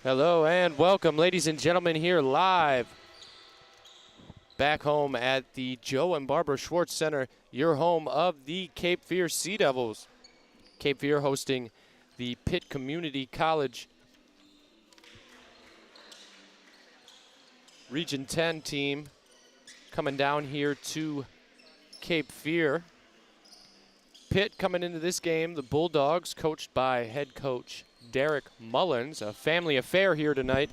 Hello and welcome, ladies and gentlemen, here live back home at the Joe and Barbara Schwartz Center, your home of the Cape Fear Sea Devils. Cape Fear hosting the Pitt Community College Region 10 team coming down here to Cape Fear. Pitt coming into this game, the Bulldogs, coached by head coach Derek Mullins. A family affair here tonight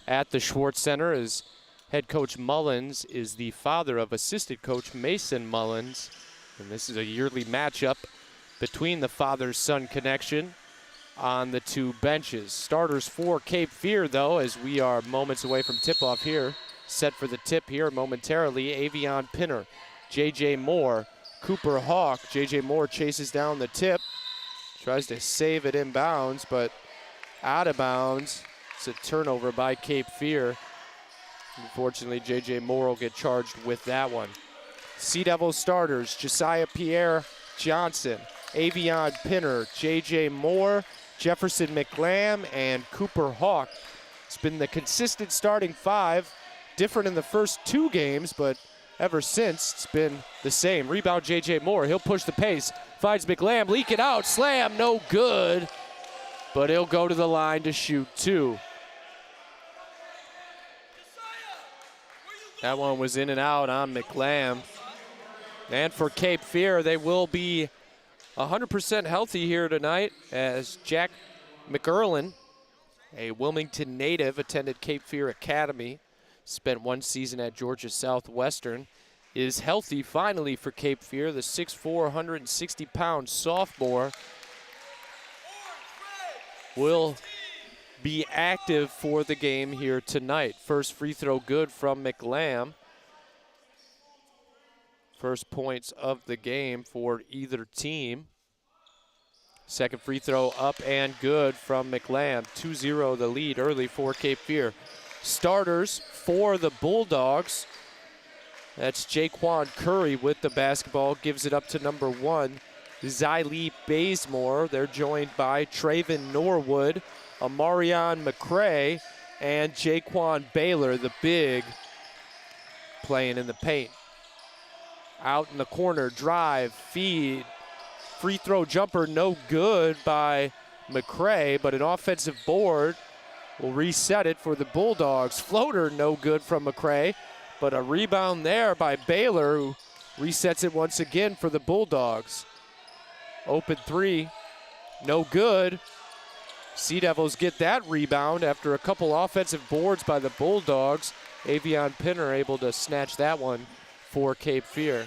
at the Schwartz Center, as head coach Mullins is the father of assistant coach Mason Mullins. And this is a yearly matchup between the father-son connection on the two benches. Starters for Cape Fear, though, as we are moments away from tip-off here. Set for the tip here momentarily, Avion Pinner, J.J. Moore, Cooper Hawk. J.J. Moore chases down the tip, tries to save it inbounds, but out of bounds. It's a turnover by Cape Fear. Unfortunately, J.J. Moore will get charged with that one. Sea Devils starters, Josiah Pierre Johnson, Avion Pinner, J.J. Moore, Jefferson McLam, and Cooper Hawk. It's been the consistent starting five, different in the first two games, but ever since, it's been the same. Rebound, J.J. Moore. He'll push the pace. Finds McLam. Leak it out. Slam. No good. But he'll go to the line to shoot two. That one was in and out on McLam. And for Cape Fear, they will be 100% healthy here tonight, as Jack McErlin, a Wilmington native, attended Cape Fear Academy, spent one season at Georgia Southwestern, is healthy finally for Cape Fear. The 6'4", 160-pound sophomore will be active for the game here tonight. First free throw good from McLam. First points of the game for either team. Second free throw up and good from McLam. 2-0 the lead early for Cape Fear. Starters for the Bulldogs. That's Jaquan Curry with the basketball. Gives it up to number 1, Xylee Bazemore. They're joined by Traven Norwood, Amarion McCray, and Jaquan Baylor, the big, playing in the paint. Out in the corner, drive, feed, free throw jumper, no good by McCray, but an offensive board will reset it for the Bulldogs. Floater, no good from McCray, but a rebound there by Baylor, who resets it once again for the Bulldogs. Open three, no good. Sea Devils get that rebound after a couple offensive boards by the Bulldogs. Avion Pinner able to snatch that one for Cape Fear.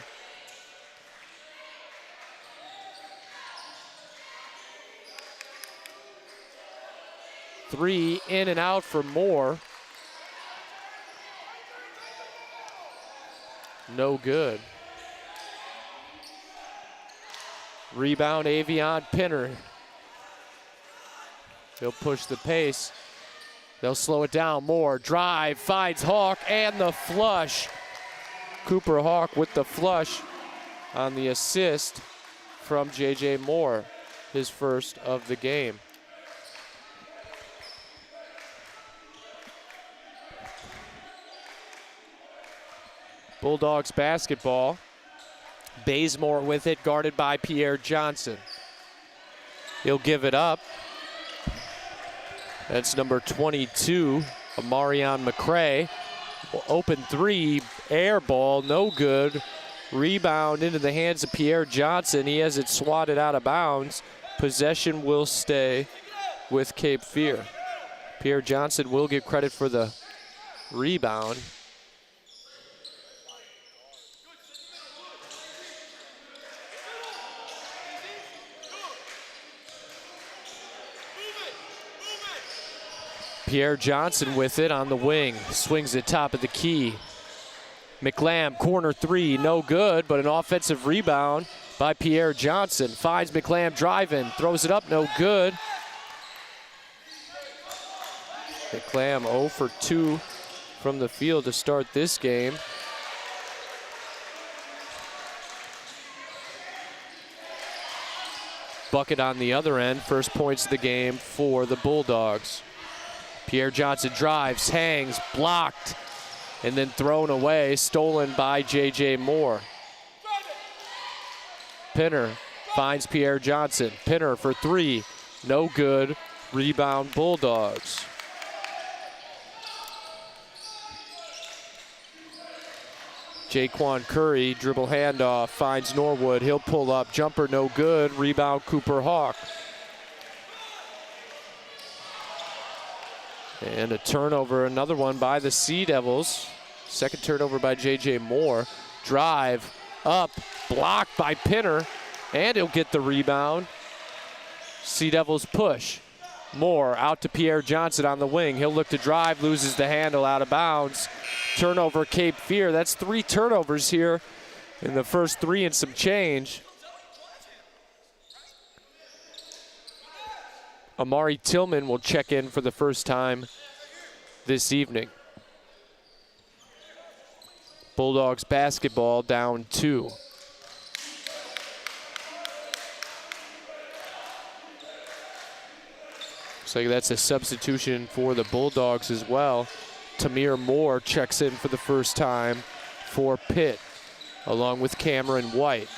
Three in and out for Moore. No good. Rebound, Avion Pinner. He'll push the pace. They'll slow it down. Moore, drive, finds Hawk, and the flush. Cooper Hawk with the flush on the assist from J.J. Moore, his first of the game. Bulldogs basketball. Bazemore with it, guarded by Pierre Johnson. He'll give it up. That's number 22, Amarion McCray. Open three, air ball, no good. Rebound into the hands of Pierre Johnson. He has it swatted out of bounds. Possession will stay with Cape Fear. Pierre Johnson will get credit for the rebound. Pierre Johnson with it on the wing. Swings it top of the key. McLam, corner three, no good, but an offensive rebound by Pierre Johnson. Finds McLam driving, throws it up, no good. McLam 0 for 2 from the field to start this game. Bucket on the other end, first points of the game for the Bulldogs. Pierre Johnson drives, hangs, blocked, and then thrown away, stolen by J.J. Moore. Pinner finds Pierre Johnson. Pinner for three, no good. Rebound Bulldogs. Jaquan Curry, dribble handoff, finds Norwood. He'll pull up, jumper no good. Rebound Cooper Hawk. And a turnover, another one by the Sea Devils. Second turnover by J.J. Moore. Drive up, blocked by Pinner, and he'll get the rebound. Sea Devils push. Moore out to Pierre Johnson on the wing. He'll look to drive, loses the handle, out of bounds. Turnover Cape Fear. That's 3 turnovers here in the first 3 and some change. Amari Tillman will check in for the first time this evening. Bulldogs basketball down 2. Looks like that's a substitution for the Bulldogs as well. Tamir Moore checks in for the first time for Pitt, along with Cameron White.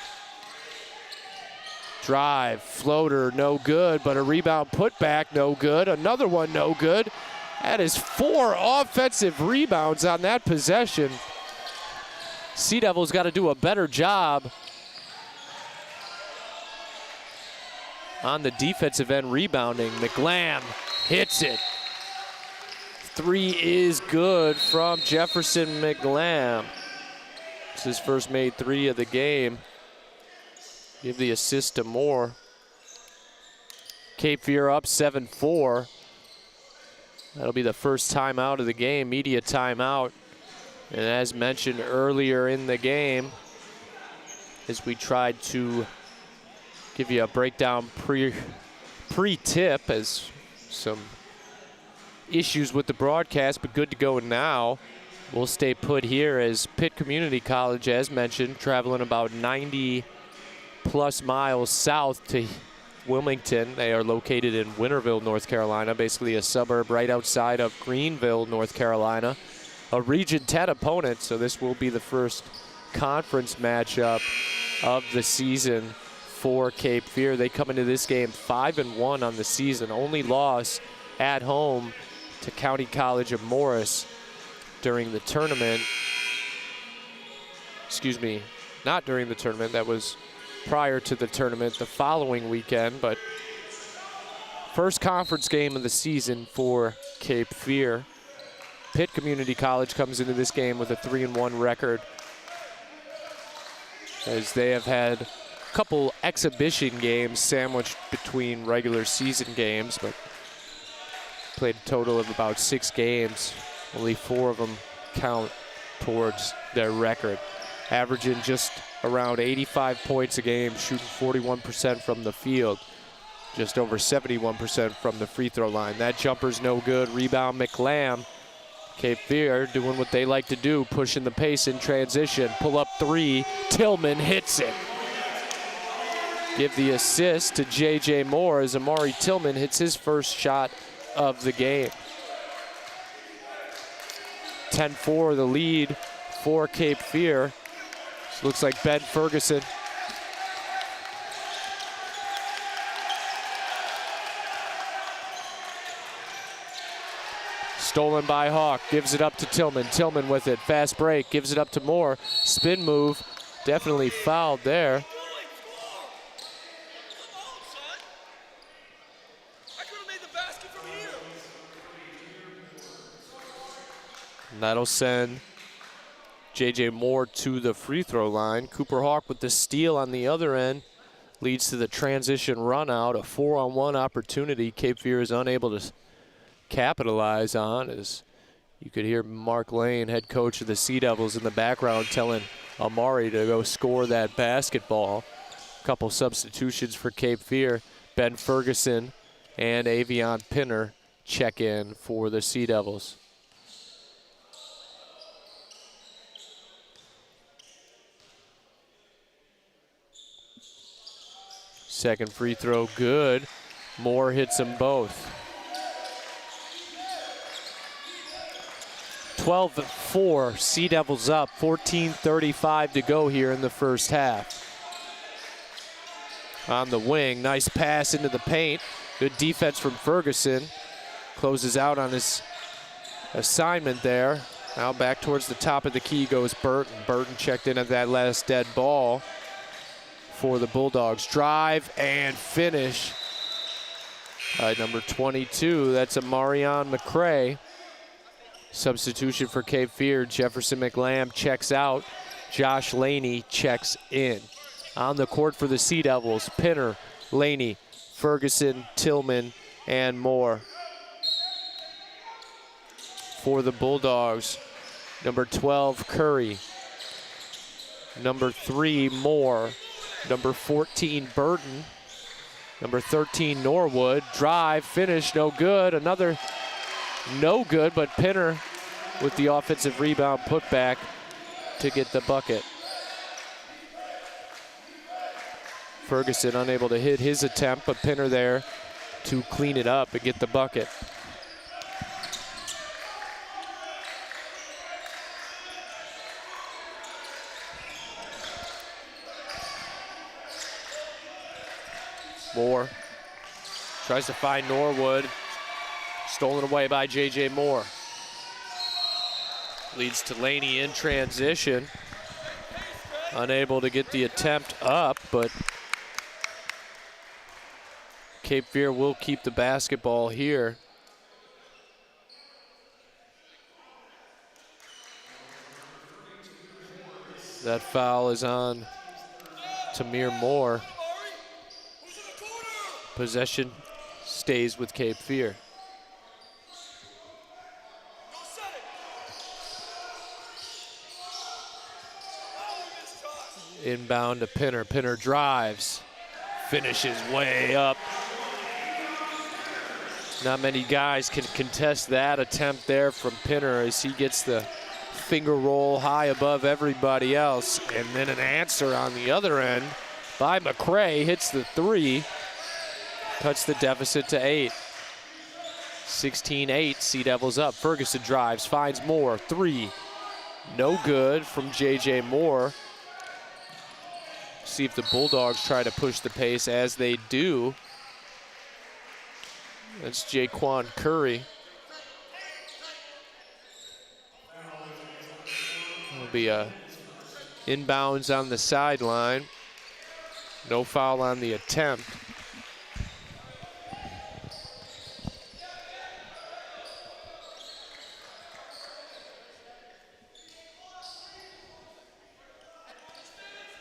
Drive, floater, no good, but a rebound putback, no good. Another one, no good. That is 4 offensive rebounds on that possession. Sea Devils got to do a better job on the defensive end rebounding. McLam hits it. 3 is good from Jefferson McLam. It's his first made 3 of the game. Give the assist to Moore. Cape Fear up 7-4. That'll be the first timeout of the game, media timeout. And as mentioned earlier in the game, as we tried to give you a breakdown pre-tip as some issues with the broadcast, but good to go now. We'll stay put here as Pitt Community College, as mentioned, traveling about 90+ miles south to Wilmington. They are located in Winterville, North Carolina, basically a suburb right outside of Greenville, North Carolina. A Region 10 opponent, so this will be the first conference matchup of the season for Cape Fear. They come into this game 5-1 on the season. Only loss at home to County College of Morris during the tournament. Excuse me, not during the tournament. That was prior to the tournament the following weekend, but first conference game of the season for Cape Fear. Pitt Community College comes into this game with a 3-1 record, as they have had a couple exhibition games sandwiched between regular season games, but played a total of about 6 games. Only 4 of them count towards their record. Averaging just around 85 points a game, shooting 41% from the field, just over 71% from the free throw line. That jumper's no good. Rebound McLam. Cape Fear doing what they like to do, pushing the pace in transition. Pull up 3, Tillman hits it. Give the assist to J.J. Moore as Amari Tillman hits his first shot of the game. 10-4 the lead for Cape Fear. Looks like Ben Ferguson. Stolen by Hawk, gives it up to Tillman. Tillman with it, fast break, gives it up to Moore. Spin move, definitely fouled there. And that'll send J.J. Moore to the free throw line. Cooper Hawk with the steal on the other end leads to the transition run out. A 4-on-1 opportunity Cape Fear is unable to capitalize on, as you could hear Mark Lane, head coach of the Sea Devils, in the background telling Amari to go score that basketball. A couple substitutions for Cape Fear. Ben Ferguson and Avion Pinner check in for the Sea Devils. Second free throw good. Moore hits them both. 12-4, Sea Devils up, 14:35 to go here in the first half. On the wing, nice pass into the paint. Good defense from Ferguson. Closes out on his assignment there. Now back towards the top of the key goes Burton. Burton checked in at that last dead ball for the Bulldogs. Drive and finish. Number 22, that's a Marion McCray. Substitution for Cape Fear. Jefferson McLamb checks out. Josh Laney checks in. On the court for the Sea Devils, Pinner, Laney, Ferguson, Tillman, and Moore. For the Bulldogs, number 12, Curry. Number 3, Moore. Number 14, Burton. Number 13, Norwood. Drive, finish, no good. Another no good, but Pinner with the offensive rebound put back to get the bucket. Ferguson unable to hit his attempt, but Pinner there to clean it up and get the bucket. Moore tries to find Norwood. Stolen away by J.J. Moore. Leads to Laney in transition. Unable to get the attempt up, but Cape Fear will keep the basketball here. That foul is on Tamir Moore. Possession stays with Cape Fear. Inbound to Pinner. Pinner drives, finishes way up. Not many guys can contest that attempt there from Pinner as he gets the finger roll high above everybody else. And then an answer on the other end by McCray, hits the three, cuts the deficit to 8. 16-8, Sea Devils up. Ferguson drives, finds Moore, 3. No good from J.J. Moore. See if the Bulldogs try to push the pace, as they do. That's Jaquan Curry. It'll be a inbounds on the sideline. No foul on the attempt.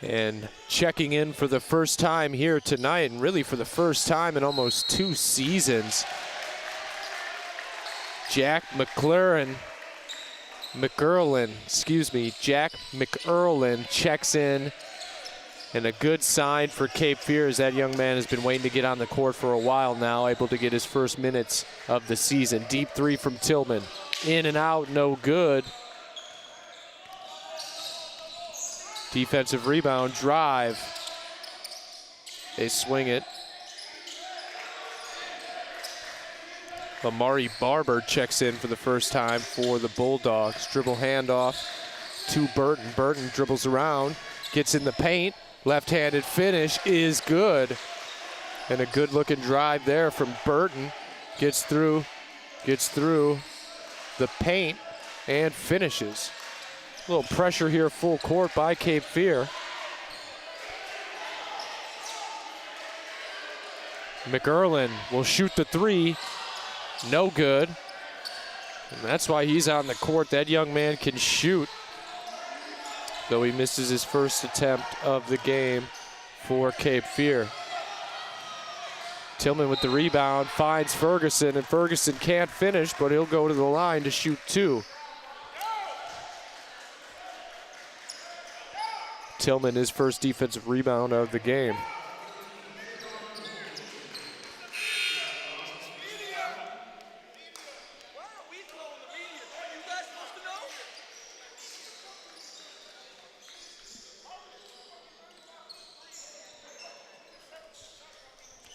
And checking in for the first time here tonight, and really for the first time in almost 2 seasons, Jack McErlin checks in, and a good sign for Cape Fear, as that young man has been waiting to get on the court for a while now, able to get his first minutes of the season. Deep 3 from Tillman, in and out, no good. Defensive rebound, drive. They swing it. Amari Barber checks in for the first time for the Bulldogs. Dribble handoff to Burton. Burton dribbles around, gets in the paint. Left-handed finish is good. And a good-looking drive there from Burton. Gets through the paint and finishes. A little pressure here full court by Cape Fear. McErlin will shoot the 3. No good. And that's why he's on the court. That young man can shoot, though he misses his first attempt of the game for Cape Fear. Tillman with the rebound, finds Ferguson, and Ferguson can't finish, but he'll go to the line to shoot 2. Tillman, his first defensive rebound of the game.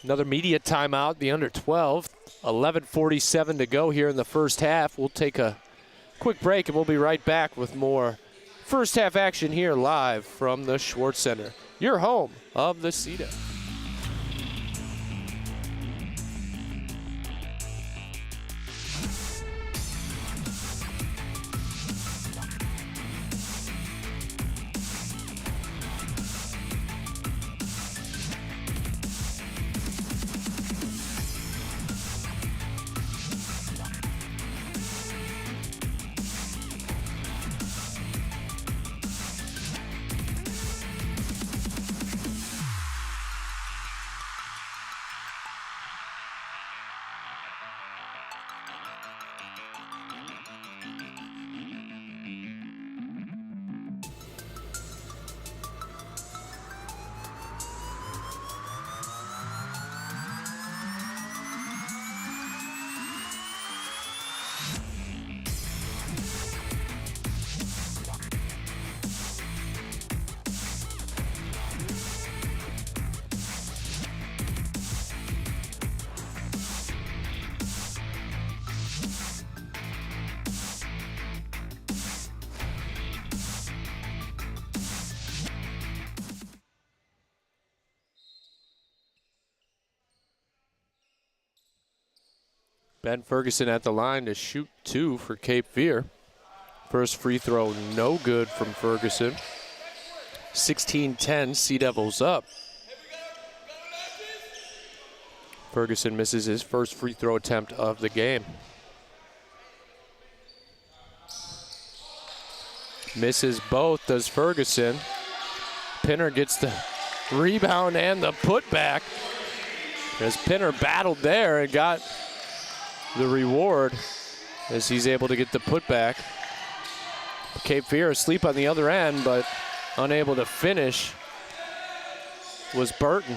Another media timeout, the under 12. 11:47 to go here in the first half. We'll take a quick break, and we'll be right back with more first half action here live from the Schwartz Center, your home of the CETA. Ben Ferguson at the line to shoot 2 for Cape Fear. First free throw, no good from Ferguson. 16-10, Sea Devils up. Ferguson misses his first free throw attempt of the game. Misses both, does Ferguson. Pinner gets the rebound and the putback, as Pinner battled there and got the reward as he's able to get the putback. Cape Fear asleep on the other end, but unable to finish was Burton.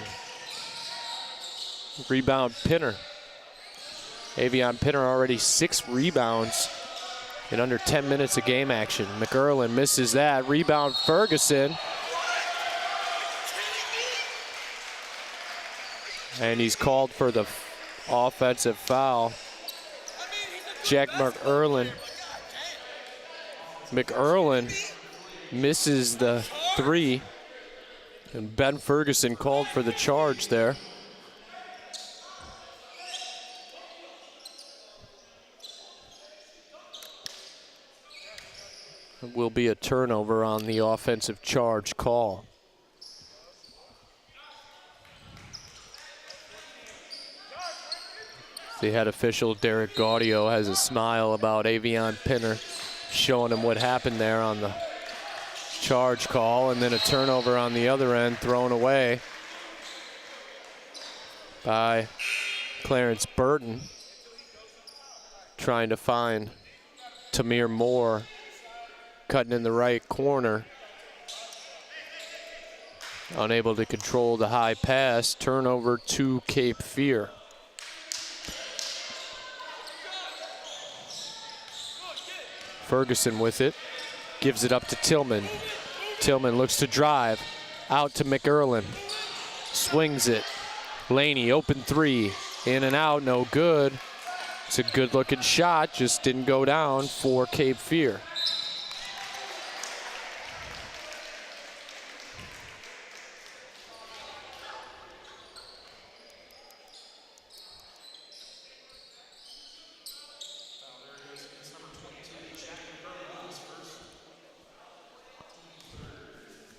Rebound Pinner. Avion Pinner already 6 rebounds in under 10 minutes of game action. McErlin misses that. Rebound Ferguson. And he's called for the offensive foul. Jack McErlin misses the 3, and Ben Ferguson called for the charge there. It will be a turnover on the offensive charge call. The head official, Derek Gaudio, has a smile about Avion Pinner, showing him what happened there on the charge call, and then a turnover on the other end thrown away by Clarence Burton, trying to find Tamir Moore, cutting in the right corner. Unable to control the high pass. Turnover to Cape Fear. Ferguson with it, gives it up to Tillman. Tillman looks to drive, out to McErlin, swings it. Laney, open 3, in and out, no good. It's a good looking shot, just didn't go down for Cape Fear.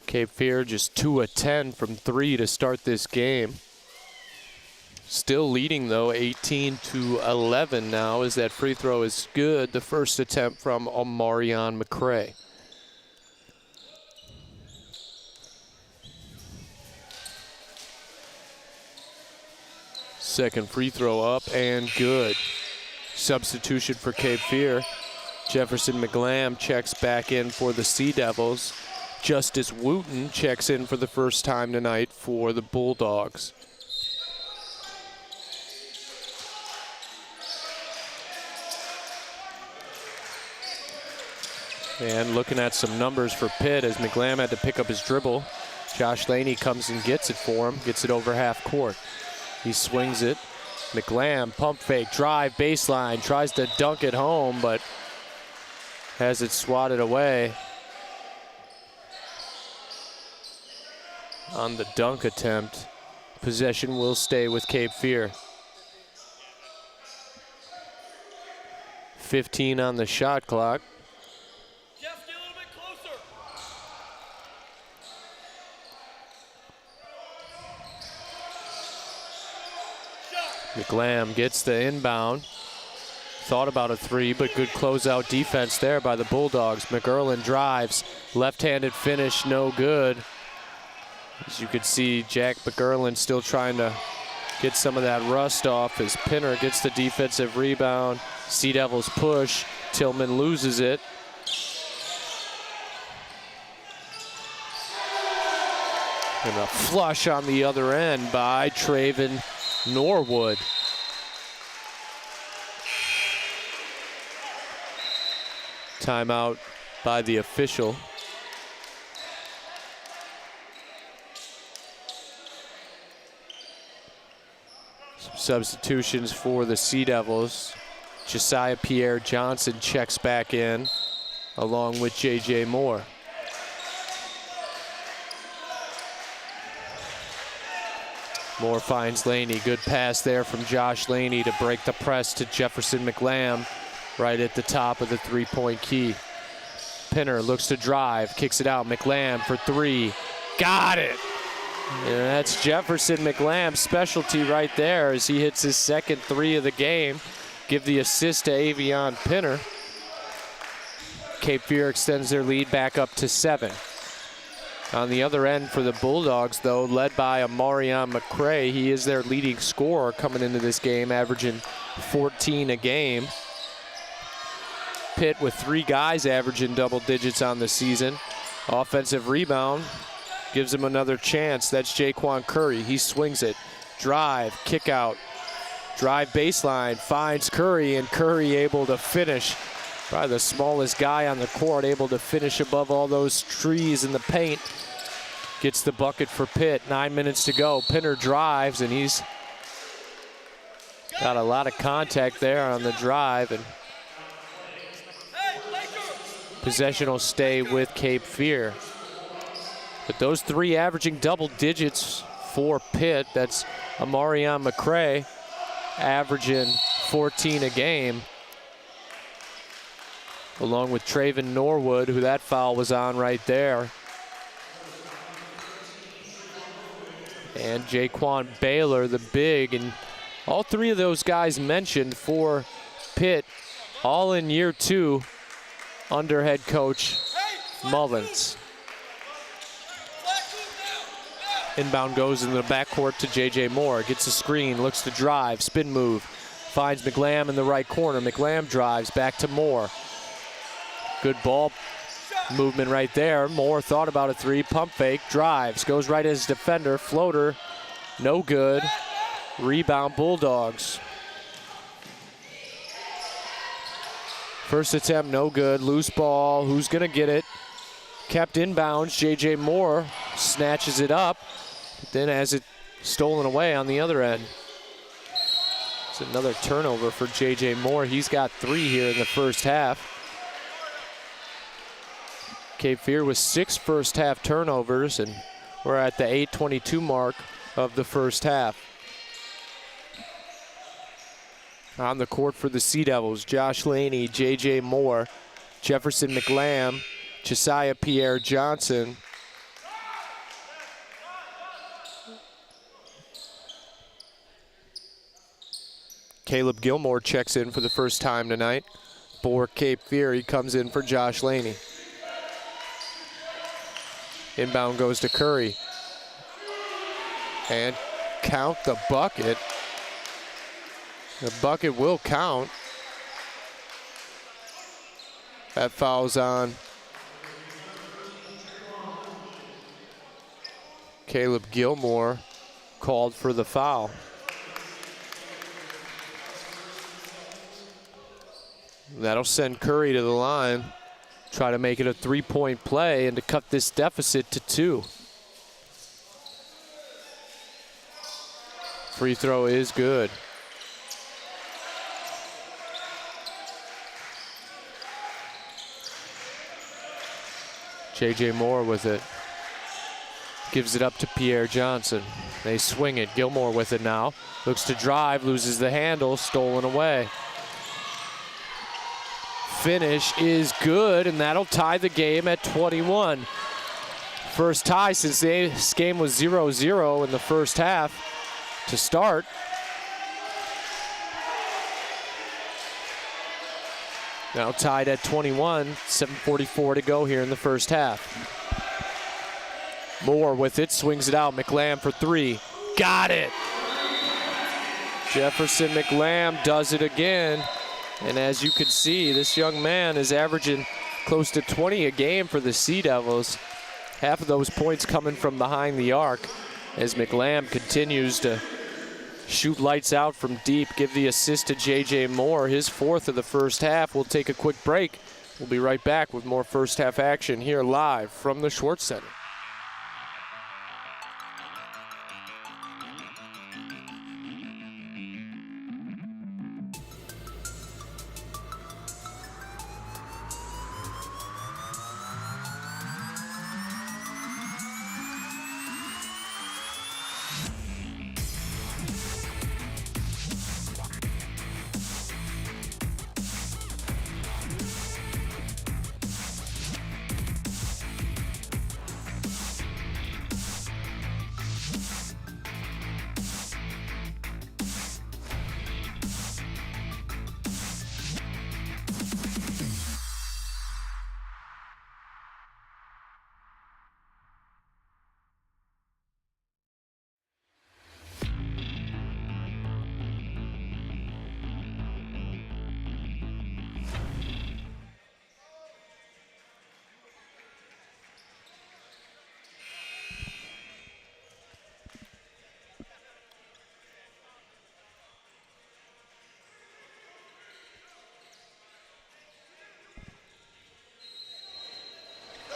Cape Fear just 2 of 10 from 3 to start this game. Still leading though, 18-11 now, as that free throw is good. The first attempt from Omarion McCray. Second free throw up and good. Substitution for Cape Fear. Jefferson McGlam checks back in for the Sea Devils. Justice Wooten checks in for the first time tonight for the Bulldogs. And looking at some numbers for Pitt as McGlam had to pick up his dribble. Josh Laney comes and gets it for him, gets it over half court. He swings it. McGlam, pump fake, drive, baseline, tries to dunk it home, but has it swatted away on the dunk attempt. Possession will stay with Cape Fear. 15 on the shot clock. Jeff, get a little bit closer. McLam gets the inbound. Thought about a three, but good closeout defense there by the Bulldogs. McErlin drives, left-handed finish, no good. As you can see, Jack McErlin still trying to get some of that rust off as Pinner gets the defensive rebound. Sea Devils push, Tillman loses it. And a flush on the other end by Traven Norwood. Timeout by the official. Some substitutions for the Sea Devils. Josiah Pierre Johnson checks back in along with J.J. Moore. Moore finds Laney. Good pass there from Josh Laney to break the press to Jefferson McLam right at the top of the three-point key. Pinner looks to drive, kicks it out. McLam for three. Got it! And that's Jefferson McLam's specialty right there as he hits his second three of the game. Give the assist to Avion Pinner. Cape Fear extends their lead back up to 7. On the other end for the Bulldogs, though, led by Amarion McCray. He is their leading scorer coming into this game, averaging 14 a game. Pitt with 3 guys averaging double digits on the season. Offensive rebound gives him another chance. That's Jaquan Curry. He swings it. Drive, kick out. Drive baseline, finds Curry, and Curry able to finish. Probably the smallest guy on the court, able to finish above all those trees in the paint. Gets the bucket for Pitt. 9 minutes to go. Pinner drives, and he's got a lot of contact there on the drive. And possession will stay with Cape Fear. But those 3 averaging double digits for Pitt. That's Amarion McCray averaging 14 a game, along with Traven Norwood, who that foul was on right there. And Jaquan Baylor, the big, and all 3 of those guys mentioned for Pitt, all in year 2 under head coach Mullins. Inbound goes in the backcourt to J.J. Moore. Gets a screen, looks to drive, spin move. Finds McLam in the right corner. McLam drives back to Moore. Good ball movement right there. Moore thought about a 3, pump fake, drives, goes right as defender, floater, no good. Rebound Bulldogs. First attempt, no good. Loose ball, who's gonna get it? Kept inbounds, J.J. Moore snatches it up, but then has it stolen away on the other end. It's another turnover for J.J. Moore. He's got 3 here in the first half. Cape Fear with 6 first half turnovers, and we're at the 8:22 mark of the first half. On the court for the Sea Devils, Josh Laney, J.J. Moore, Jefferson McLam, Josiah Pierre Johnson. Caleb Gilmore checks in for the first time tonight. For Cape Fear, he comes in for Josh Laney. Inbound goes to Curry. And count the bucket. The bucket will count. That foul's on Caleb Gilmore, called for the foul. That'll send Curry to the line. Try to make it a 3-point play and to cut this deficit to 2. Free throw is good. J.J. Moore with it. Gives it up to Pierre Johnson. They swing it. Gilmore with it now. Looks to drive, loses the handle, stolen away. Finish is good, and that'll tie the game at 21. First tie since this game was 0-0 in the first half to start. Now tied at 21, 7:44 to go here in the first half. Moore with it, swings it out. McLam for three. Got it! Jefferson McLam does it again. And as you can see, this young man is averaging close to 20 a game for the Sea Devils. Half of those points coming from behind the arc as McLam continues to shoot lights out from deep, give the assist to J.J. Moore, his fourth of the first half. We'll take a quick break. We'll be right back with more first half action here live from the Schwartz Center.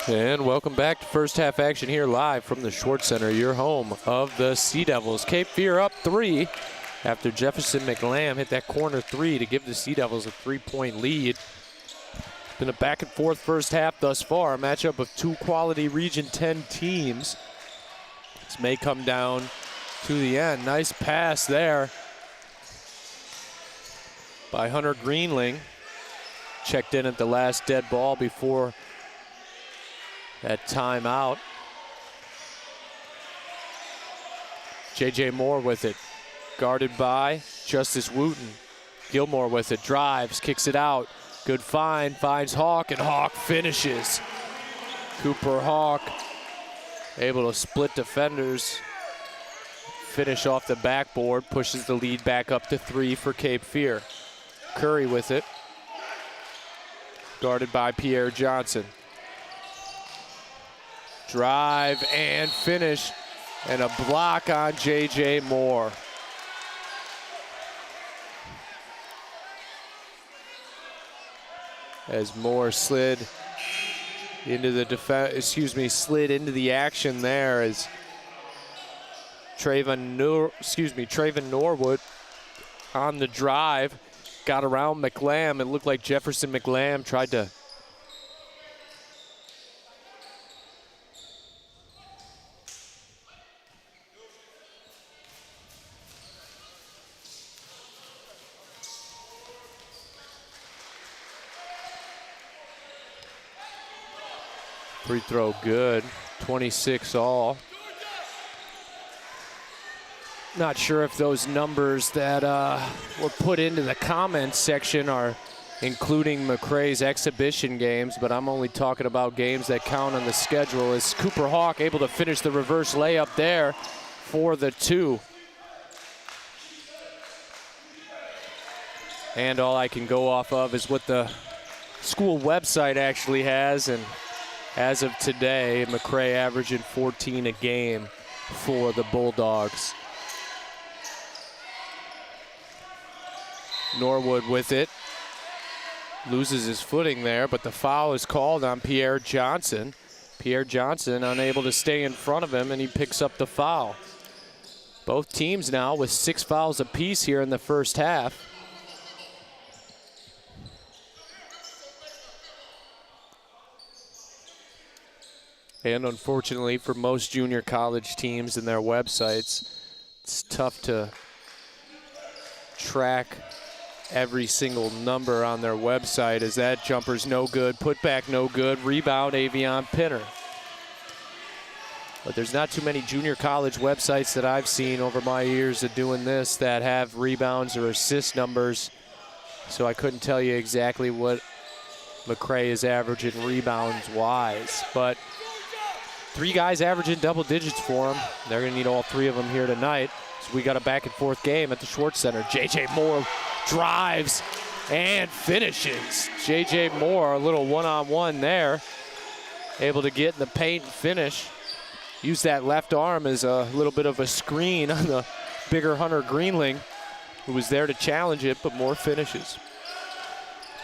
And welcome back to first half action here live from the Schwartz Center, your home of the Sea Devils. Cape Fear up 3 after Jefferson McLam hit that corner 3 to give the Sea Devils a 3-point lead. Been a back and forth first half thus far, a matchup of two quality Region 10 teams. This may come down to the end. Nice pass there by Hunter Greenling. Checked in at the last dead ball before that timeout. J.J. Moore with it. Guarded by Justice Wooten. Gilmore with it. Drives, kicks it out. Good find, finds Hawk, and Hawk finishes. Cooper Hawk able to split defenders. Finish off the backboard, pushes the lead back up to 3 for Cape Fear. Curry with it. Guarded by Pierre Johnson. Drive and finish, and a block on J.J. Moore. As Moore slid into the slid into the action there as Traven Norwood on the drive got around McLam. It looked like Jefferson McLam tried to free throw good, 26 all. Not sure if those numbers that were put into the comments section are including McRae's exhibition games, but I'm only talking about games that count on the schedule. As Cooper Hawk able to finish the reverse layup there for the 2. And all I can go off of is what the school website actually has, and as of today, McRae averaging 14 a game for the Bulldogs. Norwood with it. Loses his footing there, but the foul is called on Pierre Johnson. Pierre Johnson unable to stay in front of him, and he picks up the foul. Both teams now with 6 fouls apiece here in the first half. And unfortunately for most junior college teams and their websites, it's tough to track every single number on their website, as that jumper's no good, put back no good, rebound Avion Pinner. But there's not too many junior college websites that I've seen over my years of doing this that have rebounds or assist numbers, so I couldn't tell you exactly what McCray is averaging rebounds-wise. But 3 guys averaging double digits for him. They're going to need all 3 of them here tonight. So we got a back-and-forth game at the Schwartz Center. J.J. Moore drives and finishes. J.J. Moore, a little one-on-one there. Able to get in the paint and finish. Use that left arm as a little bit of a screen on the bigger Hunter Greenling, who was there to challenge it, but Moore finishes.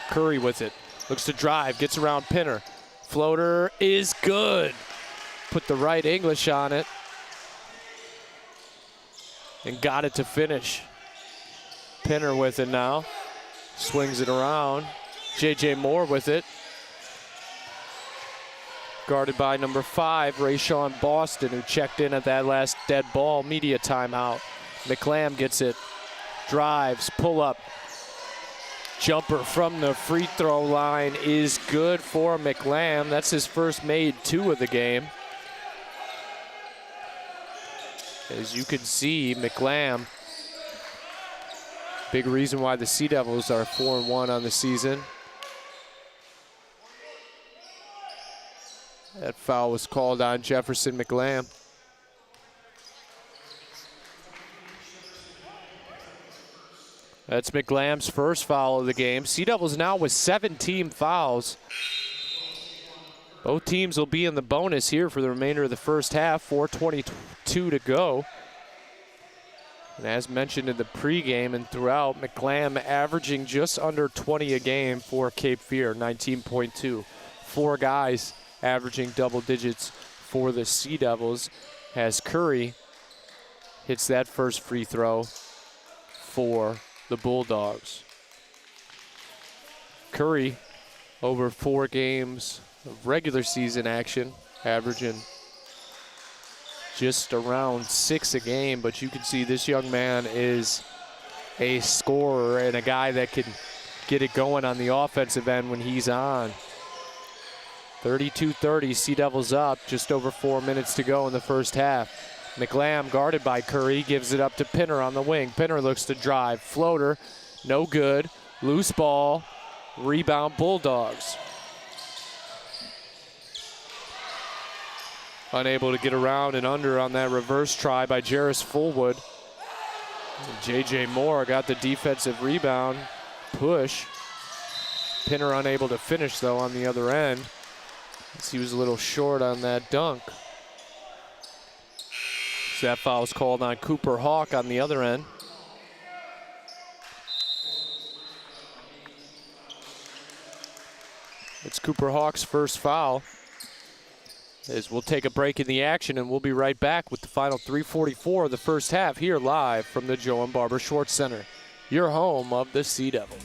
Curry with it. Looks to drive, gets around Pinner. Floater is good. Put the right English on it. And got it to finish. Pinner with it now. Swings it around. J.J. Moore with it. Guarded by number 5, Rayshawn Boston, who checked in at that last dead ball media timeout. McLam gets it. Drives, pull up. Jumper from the free throw line is good for McLam. That's his first made 2 of the game. As you can see, McLam, big reason why the Sea Devils are 4-1 on the season. That foul was called on Jefferson McLam. That's McLam's first foul of the game. Sea Devils now with 7 team fouls. Both teams will be in the bonus here for the remainder of the first half. 4:22 to go. And as mentioned in the pregame and throughout, McLam averaging just under 20 a game for Cape Fear, 19.2. 4 guys averaging double digits for the Sea Devils, as Curry hits that first free throw for the Bulldogs. Curry, over 4 games of regular season action, averaging just around 6 a game, but you can see this young man is a scorer and a guy that can get it going on the offensive end when he's on. 32-30, Sea Devils up, just over 4 minutes to go in the first half. McLam guarded by Curry, gives it up to Pinner on the wing. Pinner looks to drive, floater, no good, loose ball, rebound Bulldogs. Unable to get around and under on that reverse try by Jarris Fullwood. J.J. Moore got the defensive rebound, push. Pinner unable to finish though on the other end. He was a little short on that dunk. So that foul was called on Cooper Hawk on the other end. It's Cooper Hawk's first foul. As we'll take a break in the action, and we'll be right back with the final 3:44 of the first half here live from the Joe and Barbara Schwartz Center, your home of the Sea Devils.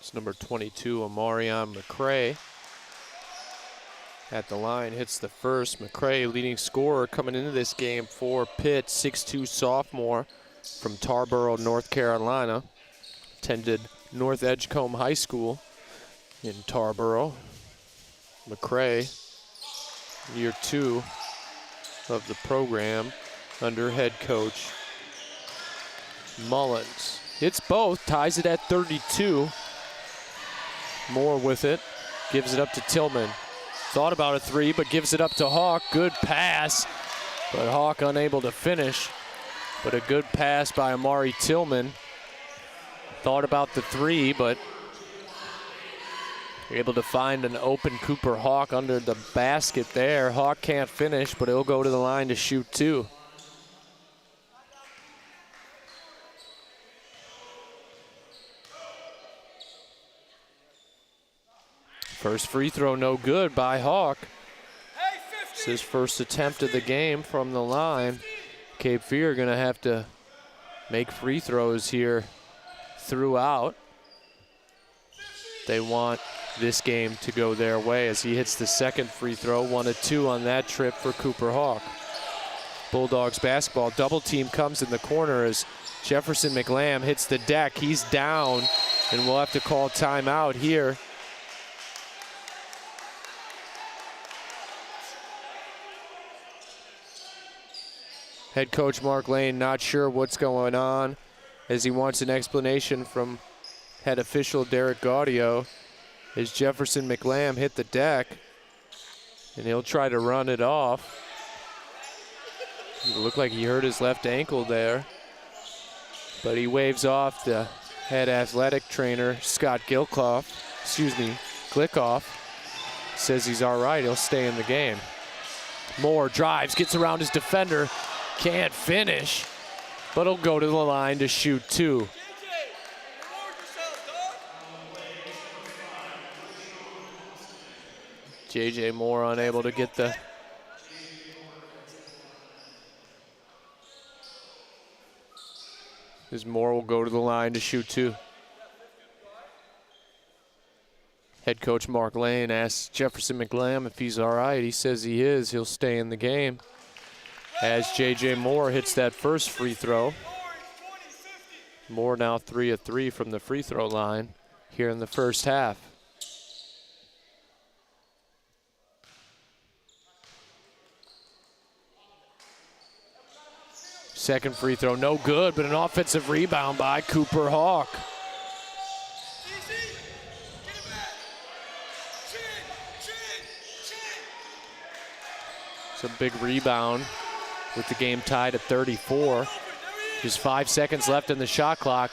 It's number 22, Amarion McCray. At the line, hits the first. McCray, leading scorer coming into this game for Pitt, 6'2" sophomore from Tarboro, North Carolina. Attended North Edgecombe High School in Tarboro. McCray, year 2 of the program under head coach Mullins. Hits both, ties it at 32. Moore with it, gives it up to Tillman. Thought about a 3, but gives it up to Hawk. Good pass, but Hawk unable to finish. But a good pass by Amari Tillman. Thought about the 3, but able to find an open Cooper Hawk under the basket there. Hawk can't finish, but he'll go to the line to shoot 2. First free throw no good by Hawk. It's his first attempt of the game from the line. Cape Fear gonna have to make free throws here throughout. They want this game to go their way as he hits the second free throw. 1 of 2 on that trip for Cooper Hawk. Bulldogs basketball. Double team comes in the corner as Jefferson McLam hits the deck. He's down, and we'll have to call timeout here. Head coach Mark Lane not sure what's going on as he wants an explanation from head official Derek Gaudio as Jefferson McLam hit the deck, and he'll try to run it off. It looked like he hurt his left ankle there, but he waves off the head athletic trainer Scott Glickoff, says he's all right, he'll stay in the game. Moore drives, gets around his defender, can't finish, but he'll go to the line to shoot 2. JJ Moore unable to get the as Moore will go to the line to shoot 2. Head coach Mark Lane asks Jefferson McLam if he's all right. He says he is. He'll stay in the game as JJ Moore hits that first free throw. Moore now 3 of 3 from the free throw line here in the first half. Second free throw, no good, but an offensive rebound by Cooper Hawk. It's a big rebound with the game tied at 34. Just 5 seconds left in the shot clock.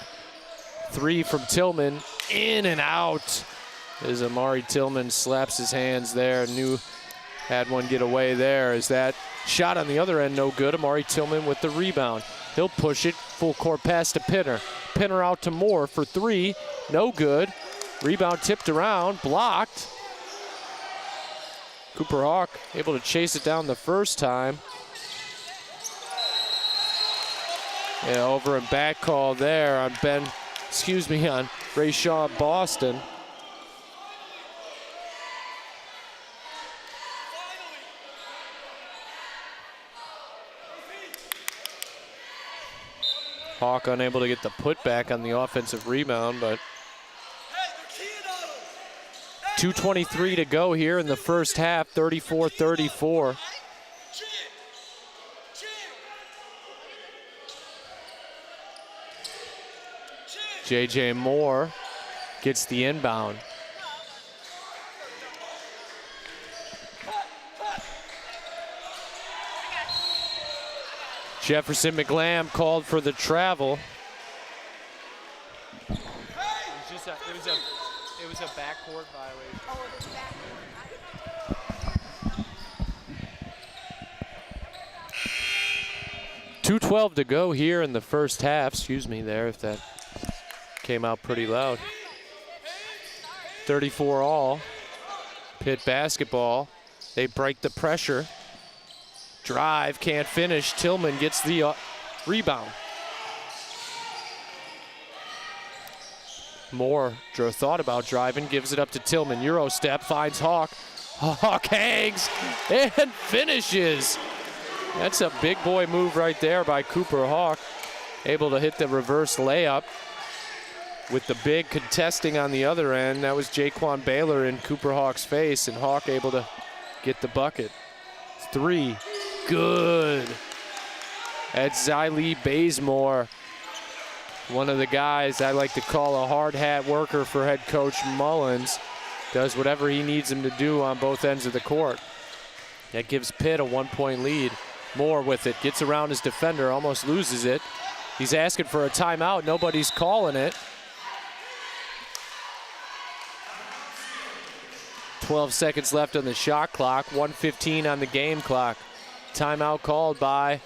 3 from Tillman, in and out. As Amari Tillman slaps his hands there. Had one get away there. As that shot on the other end, no good. Amari Tillman with the rebound. He'll push it, full court pass to Pinner. Pinner out to Moore for 3, no good. Rebound tipped around, blocked. Cooper Hawk able to chase it down the first time. Yeah, over and back call there on on Rayshawn Boston. Hawk unable to get the putback on the offensive rebound, but 2:23 to go here in the first half, 34-34. JJ Moore gets the inbound. Jefferson McLam called for the travel. It was a backcourt violation. Oh, it was backcourt. 2:12 to go here in the first half. Excuse me there if that came out pretty loud. 34 all. Pitt basketball. They break the pressure. Drive, can't finish. Tillman gets the rebound. Moore thought about driving, gives it up to Tillman. Euro step, finds Hawk. Hawk hangs and finishes. That's a big boy move right there by Cooper Hawk. Able to hit the reverse layup with the big contesting on the other end. That was Jaquan Baylor in Cooper Hawk's face, and Hawk able to get the bucket. 3, good. That's Xylee Bazemore, one of the guys I like to call a hard hat worker for head coach Mullins. Does whatever he needs him to do on both ends of the court. That gives Pitt a 1-point lead. Moore with it, gets around his defender, almost loses it. He's asking for a timeout, nobody's calling it. 12 seconds left on the shot clock, 1:15 on the game clock. Timeout called by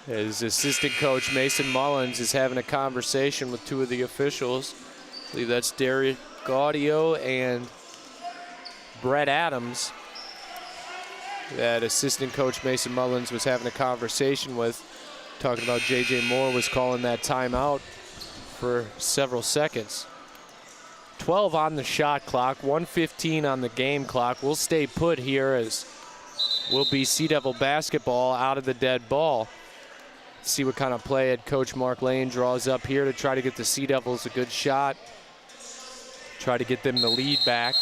his assistant coach Mason Mullins is having a conversation with 2 of the officials. I believe that's Derek Gaudio and Brett Adams, that assistant coach Mason Mullins was having a conversation with, talking about J.J. Moore was calling that timeout for several seconds. 12 on the shot clock, 1:15 on the game clock. We'll stay put here as will be Sea Devil basketball out of the dead ball. See what kind of play head coach Mark Lane draws up here to try to get the Sea Devils a good shot. Try to get them the lead back.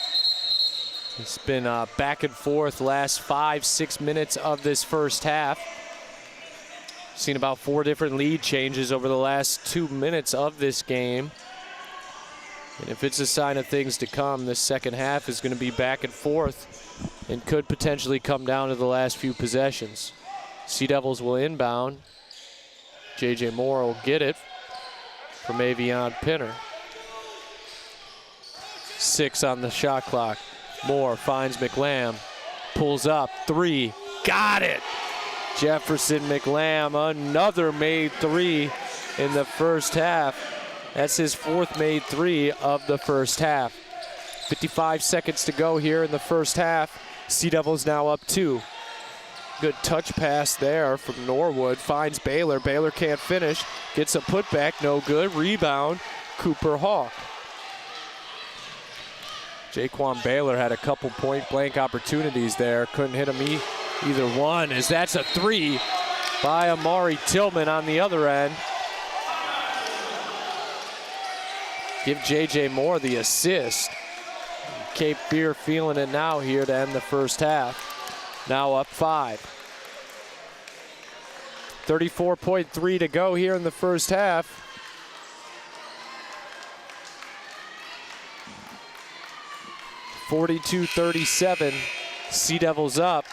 It's been back and forth last 5-6 minutes of this first half. Seen about 4 different lead changes over the last 2 minutes of this game. And if it's a sign of things to come, this second half is going to be back and forth and could potentially come down to the last few possessions. Sea Devils will inbound. J.J. Moore will get it from Avion Pinner. 6 on the shot clock. Moore finds McLam, pulls up, 3, got it! Jefferson McLam, another made 3 in the first half. That's his 4th made 3 of the first half. 55 seconds to go here in the first half. Sea Devils now up 2. Good touch pass there from Norwood, finds Baylor. Baylor can't finish, gets a putback, no good. Rebound, Cooper Hawk. Jaquan Baylor had a couple point-blank opportunities there. Couldn't hit him either one, as that's a 3 by Amari Tillman on the other end. Give J.J. Moore the assist. Cape Fear feeling it now here to end the first half. Now up 5. 34.3 to go here in the first half. (42-37), Sea Devils up.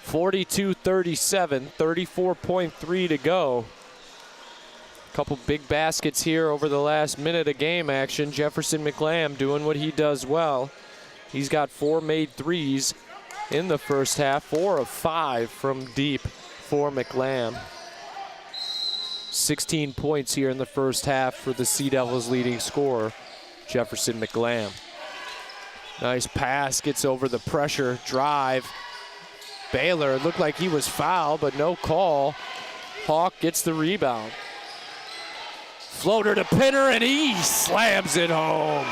(42-37), 34.3 to go. Couple big baskets here over the last minute of game action. Jefferson McLam doing what he does well. He's got 4 made 3s in the first half, 4 of 5 from deep for McLam. 16 points here in the first half for the Sea Devils' leading scorer, Jefferson McLam. Nice pass, gets over the pressure, drive. Baylor, looked like he was fouled, but no call. Hawk gets the rebound. Floater to Pinner, and he slams it home.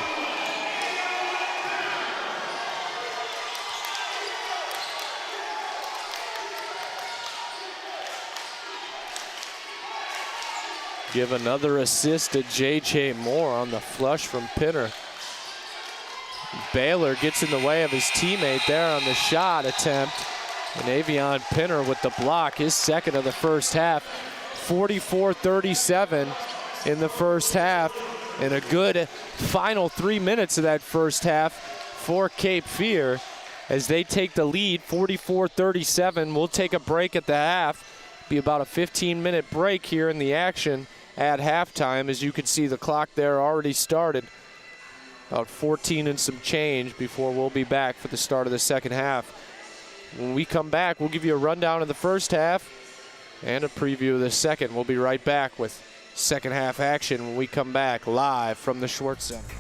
Give another assist to J.J. Moore on the flush from Pinner. Baylor gets in the way of his teammate there on the shot attempt. And Avion Pinner with the block, his 2nd of the first half. 44-37 in the first half. And a good final 3 minutes of that first half for Cape Fear as they take the lead, 44-37. We'll take a break at the half. Be about a 15-minute break here in the action at halftime. As you can see, the clock there already started. About 14 and some change before we'll be back for the start of the second half. When we come back, we'll give you a rundown of the first half and a preview of the second. We'll be right back with second half action when we come back live from the Schwartz Center.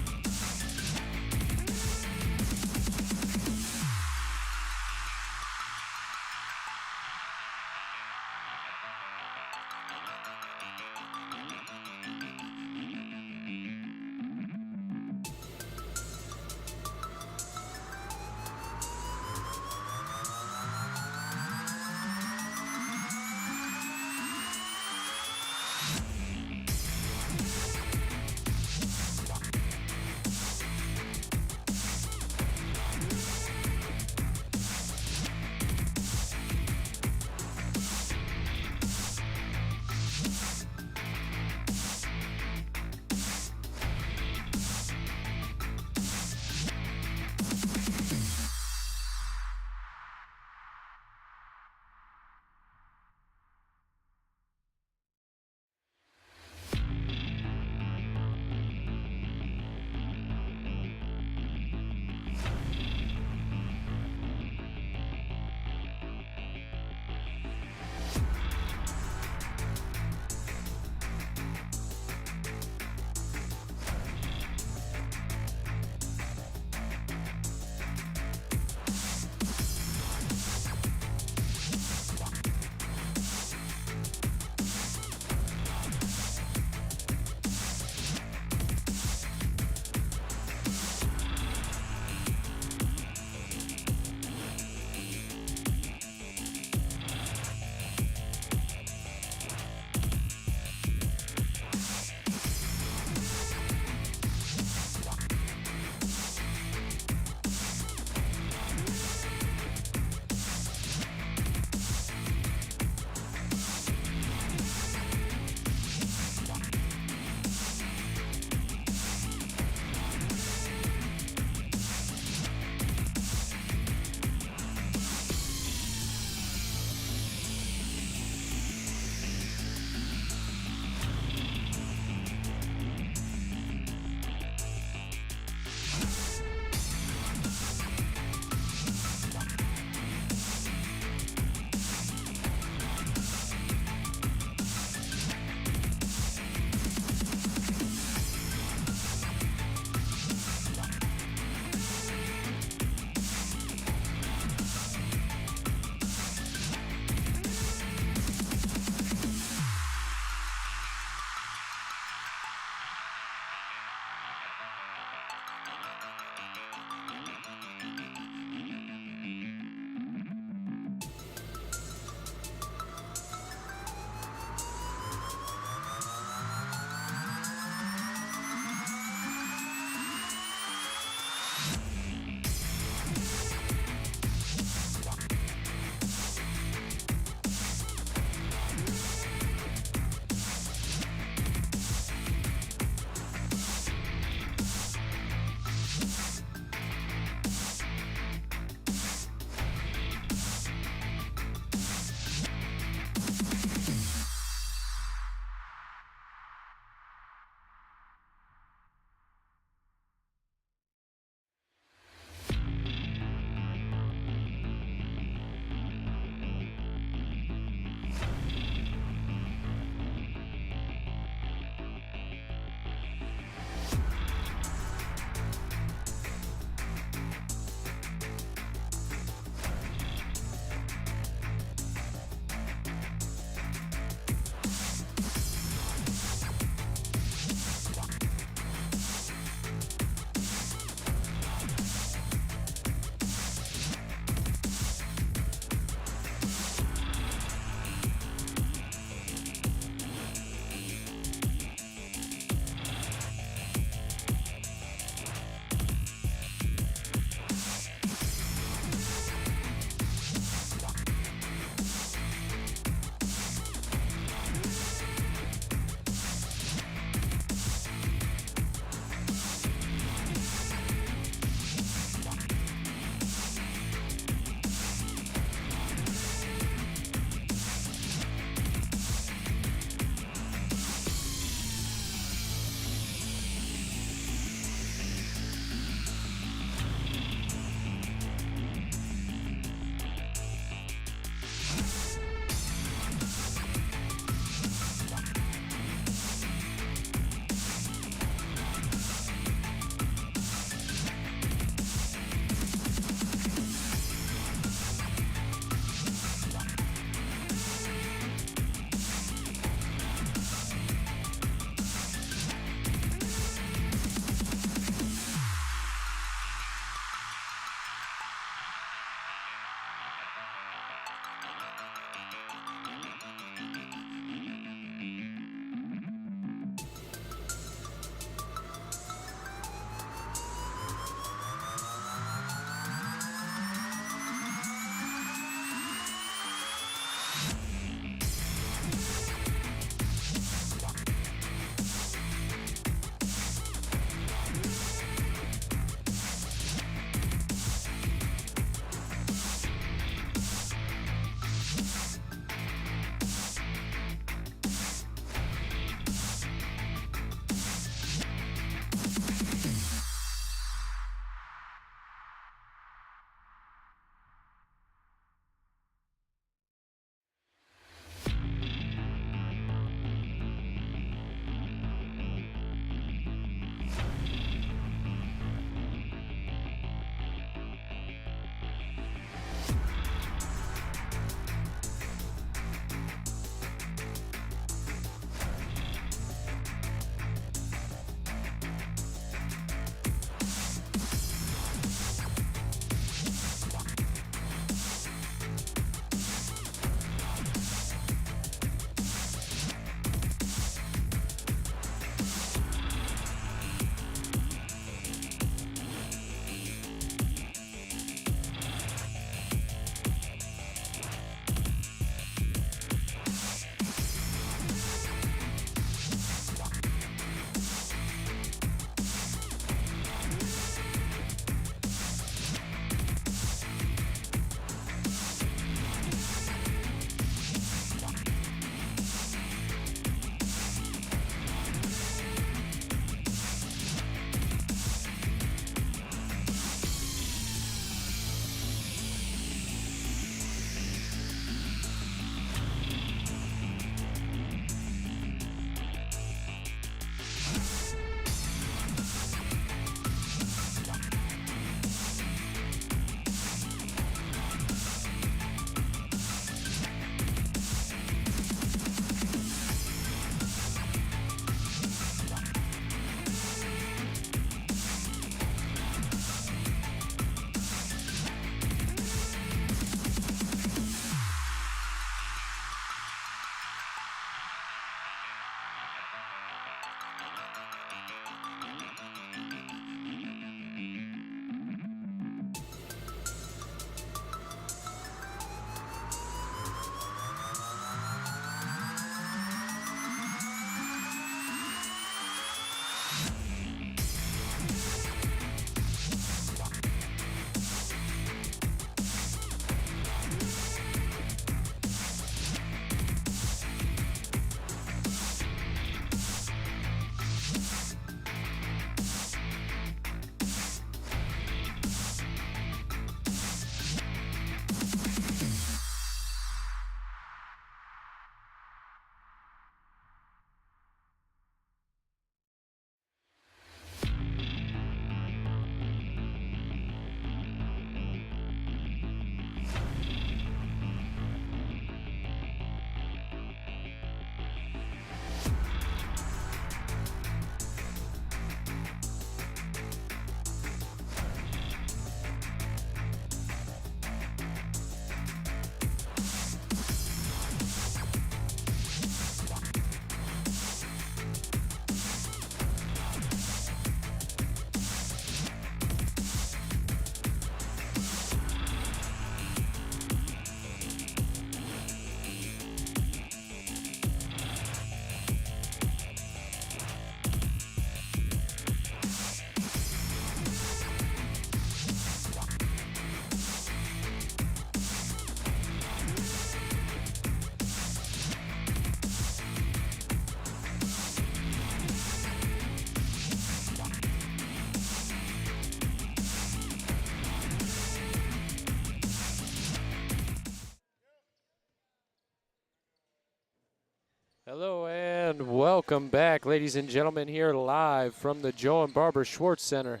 Hello and welcome back, ladies and gentlemen, here live from the Joe and Barbara Schwartz Center,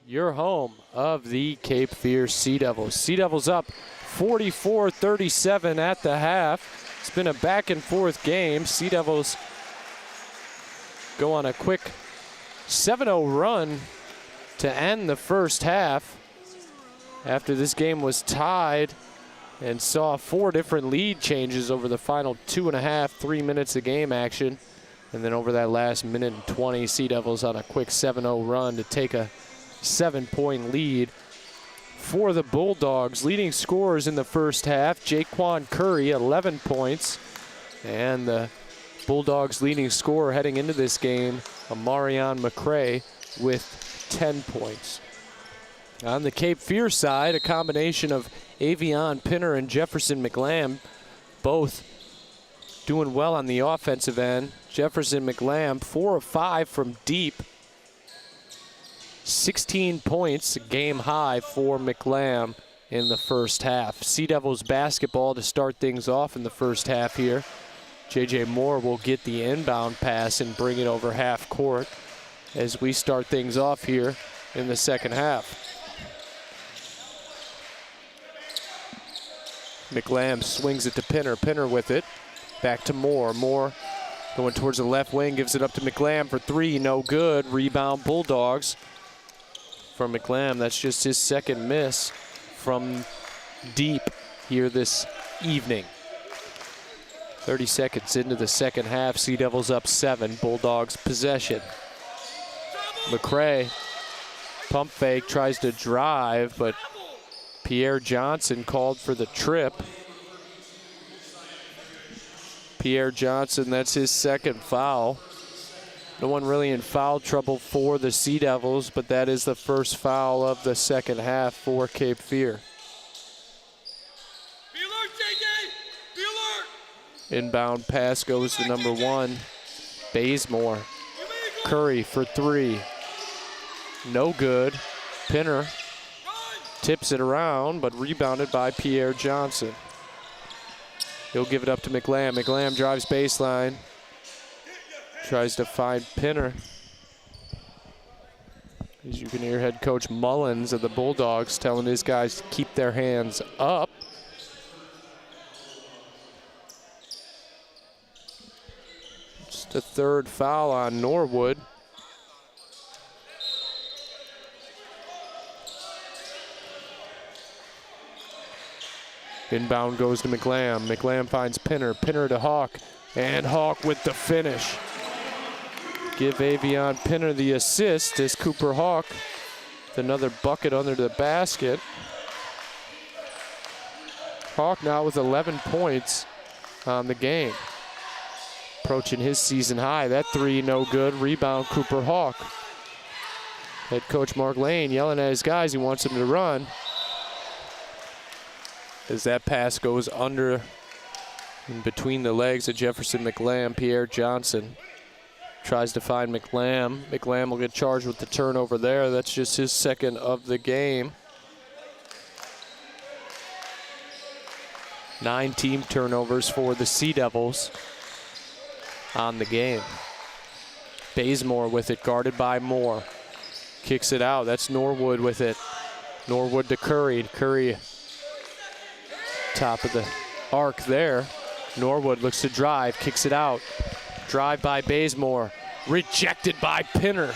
your home of the Cape Fear Sea Devils. Sea Devils up 44-37 at the half. It's been a back and forth game. Sea Devils go on a quick 7-0 run to end the first half after this game was tied and saw 4 different lead changes over the final 2.5, 3 minutes of game action. And then over that last minute and 20, Sea Devils on a quick 7-0 run to take a 7-point lead for the Bulldogs. Leading scorers in the first half, Jaquan Curry, 11 points. And the Bulldogs leading scorer heading into this game, Amarion McCray, with 10 points. On the Cape Fear side, a combination of Avion Pinner and Jefferson McLam, both doing well on the offensive end. Jefferson McLam, 4 of 5 from deep. 16 points, a game high for McLam in the first half. Sea Devils basketball to start things off in the first half here. J.J. Moore will get the inbound pass and bring it over half court as we start things off here in the second half. McLam swings it to Pinner. Pinner with it. Back to Moore. Moore going towards the left wing, gives it up to McLam for 3. No good. Rebound Bulldogs from McLam. That's just his second miss from deep here this evening. 30 seconds into the second half. Sea Devils up 7. Bulldogs possession. McCray, pump fake, tries to drive, but Pierre Johnson called for the trip. Pierre Johnson, that's his second foul. No one really in foul trouble for the Sea Devils, but that is the first foul of the second half for Cape Fear. Be alert, JJ! Be alert! Inbound pass goes to number 1, Bazemore. Curry for 3. No good. Pinner tips it around, but rebounded by Pierre Johnson. He'll give it up to McLam. McLam drives baseline. Tries to find Pinner. As you can hear head coach Mullins of the Bulldogs telling his guys to keep their hands up. Just a third foul on Norwood. Inbound goes to McLam. McLam finds Pinner. Pinner to Hawk. And Hawk with the finish. Give Avion Pinner the assist as Cooper Hawk with another bucket under the basket. Hawk now with 11 points on the game. Approaching his season high. That 3 no good. Rebound Cooper Hawk. Head coach Mark Lane yelling at his guys. He wants them to run. As that pass goes under and between the legs of Jefferson McLam. Pierre Johnson tries to find McLam. McLam will get charged with the turnover there. That's just his second of the game. 9 team turnovers for the Sea Devils on the game. Bazemore with it, guarded by Moore. Kicks it out. That's Norwood with it. Norwood to Curry. Curry top of the arc there. Norwood looks to drive, kicks it out. Drive by Bazemore, rejected by Pinner.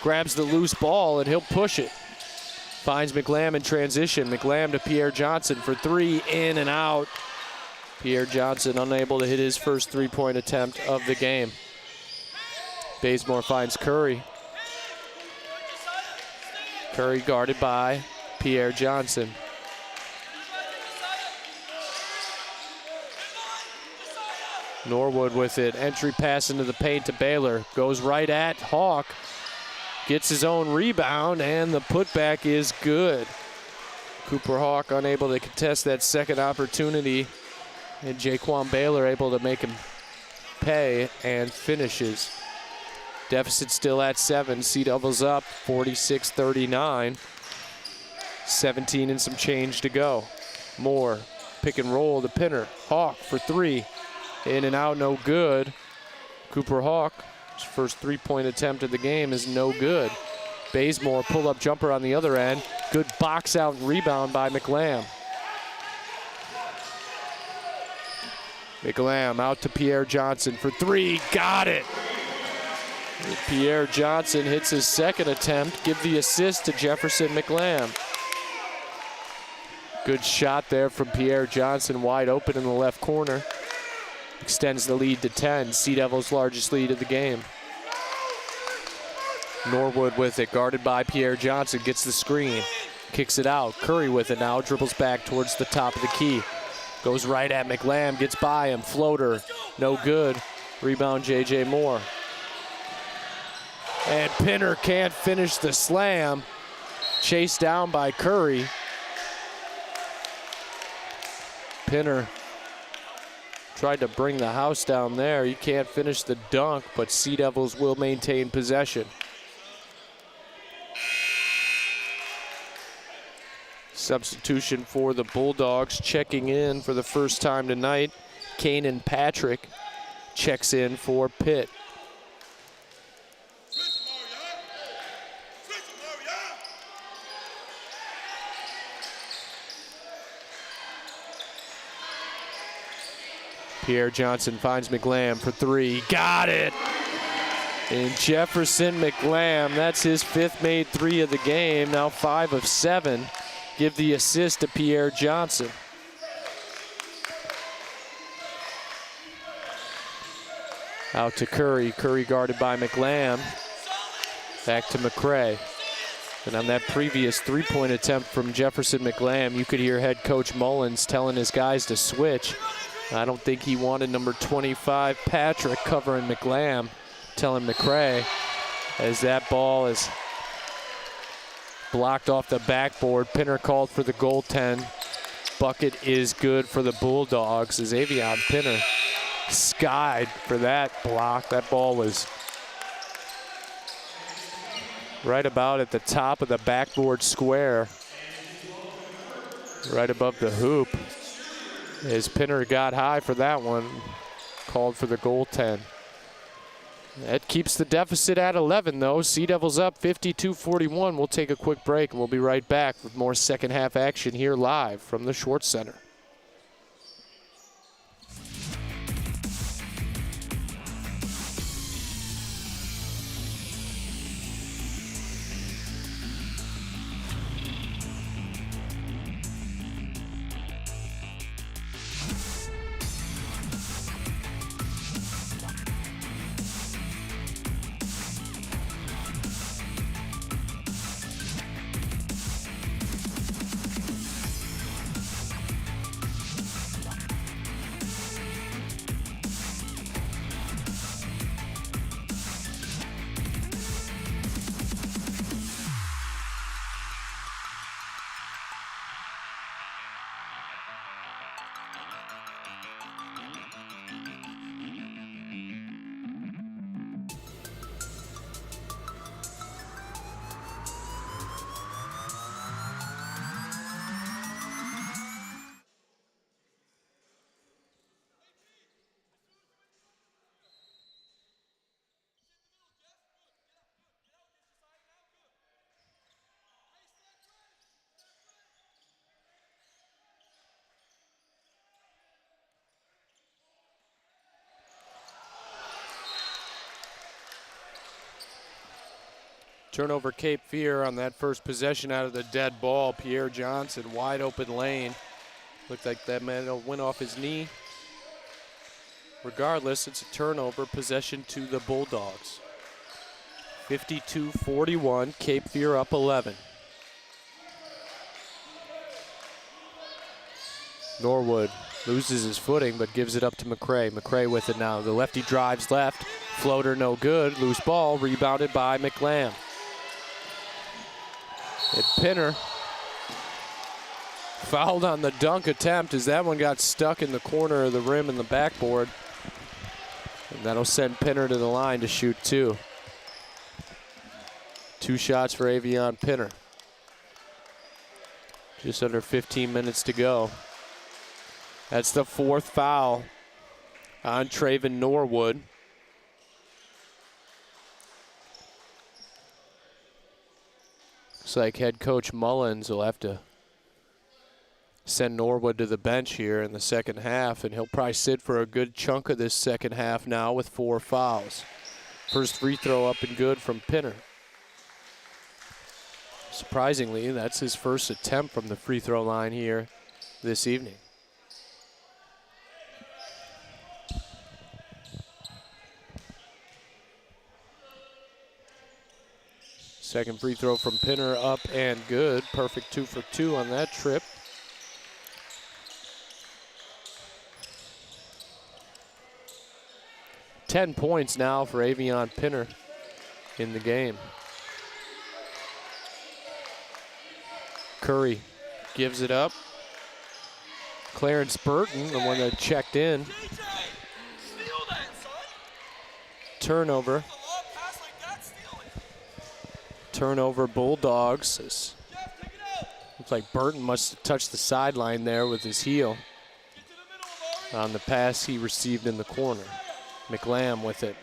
Grabs the loose ball and he'll push it. Finds McLam in transition. McLam to Pierre Johnson for 3, in and out. Pierre Johnson unable to hit his first 3-point attempt of the game. Bazemore finds Curry. Curry guarded by Pierre Johnson. Norwood with it, entry pass into the paint to Baylor. Goes right at Hawk, gets his own rebound, and the putback is good. Cooper Hawk unable to contest that second opportunity, and Jaquan Baylor able to make him pay and finishes. Deficit still at 7, Sea Devils up 46-39. 17 and some change to go. Moore, pick and roll to Pinner. Hawk for 3. In and out, no good. Cooper Hawk, his first three-point attempt of the game is no good. Bazemore pull-up jumper on the other end. Good box out and rebound by McLam. McLam out to Pierre Johnson for three. Got it. Pierre Johnson hits his second attempt. Give the assist to Jefferson McLam. Good shot there from Pierre Johnson, wide open in the left corner. Extends the lead to 10, Sea Devils' largest lead of the game. Norwood with it, guarded by Pierre Johnson, gets the screen, kicks it out. Curry with it now, dribbles back towards the top of the key. Goes right at McLam, gets by him, floater, no good. Rebound J.J. Moore. And Pinner can't finish the slam. Chased down by Curry. Pinner tried to bring the house down there. He can't finish the dunk, but Sea Devils will maintain possession. Substitution for the Bulldogs, checking in for the first time tonight. Kanan Patrick checks in for Pitt. Pierre Johnson finds McLam for three. Got it! And Jefferson McLam, that's his fifth made three of the game, now 5 of 7. Give the assist to Pierre Johnson. Out to Curry. Curry guarded by McLam. Back to McCray. And on that previous three-point attempt from Jefferson McLam, you could hear head coach Mullins telling his guys to switch. I don't think he wanted number 25, Patrick, covering McLam, telling McCray, as that ball is blocked off the backboard. Pinner called for the goaltend. Bucket is good for the Bulldogs as Avion Pinner skied for that block. That ball was right about at the top of the backboard square, right above the hoop. As Pinner got high for that one, called for the goaltend. That keeps the deficit at 11, though. Sea Devils up 52-41. We'll take a quick break, and we'll be right back with more second half action here live from the Schwartz Center. Turnover Cape Fear on that first possession out of the dead ball. Pierre Johnson, wide open lane. Looked like that man went off his knee. Regardless, it's a turnover, possession to the Bulldogs. 52-41, Cape Fear up 11. Norwood loses his footing, but gives it up to McCray. McCray with it now. The lefty drives left. Floater no good. Loose ball, rebounded by McLam. And Pinner fouled on the dunk attempt as that one got stuck in the corner of the rim and the backboard. And that'll send Pinner to the line to shoot two. 2 shots for Avion Pinner. Just under 15 minutes to go. That's the 4th foul on Traven Norwood. Looks like head coach Mullins will have to send Norwood to the bench here in the second half, and he'll probably sit for a good chunk of this second half now with 4 fouls. First free throw up and good from Pinner. Surprisingly, that's his first attempt from the free throw line here this evening. Second free throw from Pinner up and good. Perfect 2 for 2 on that trip. Ten points now for Avion Pinner in the game. Curry gives it up. Clarence Burton, the one that checked in. Turnover. Turnover Bulldogs. Looks like Burton must have touched the sideline there with his heel on the pass he received in the corner. McLam with it.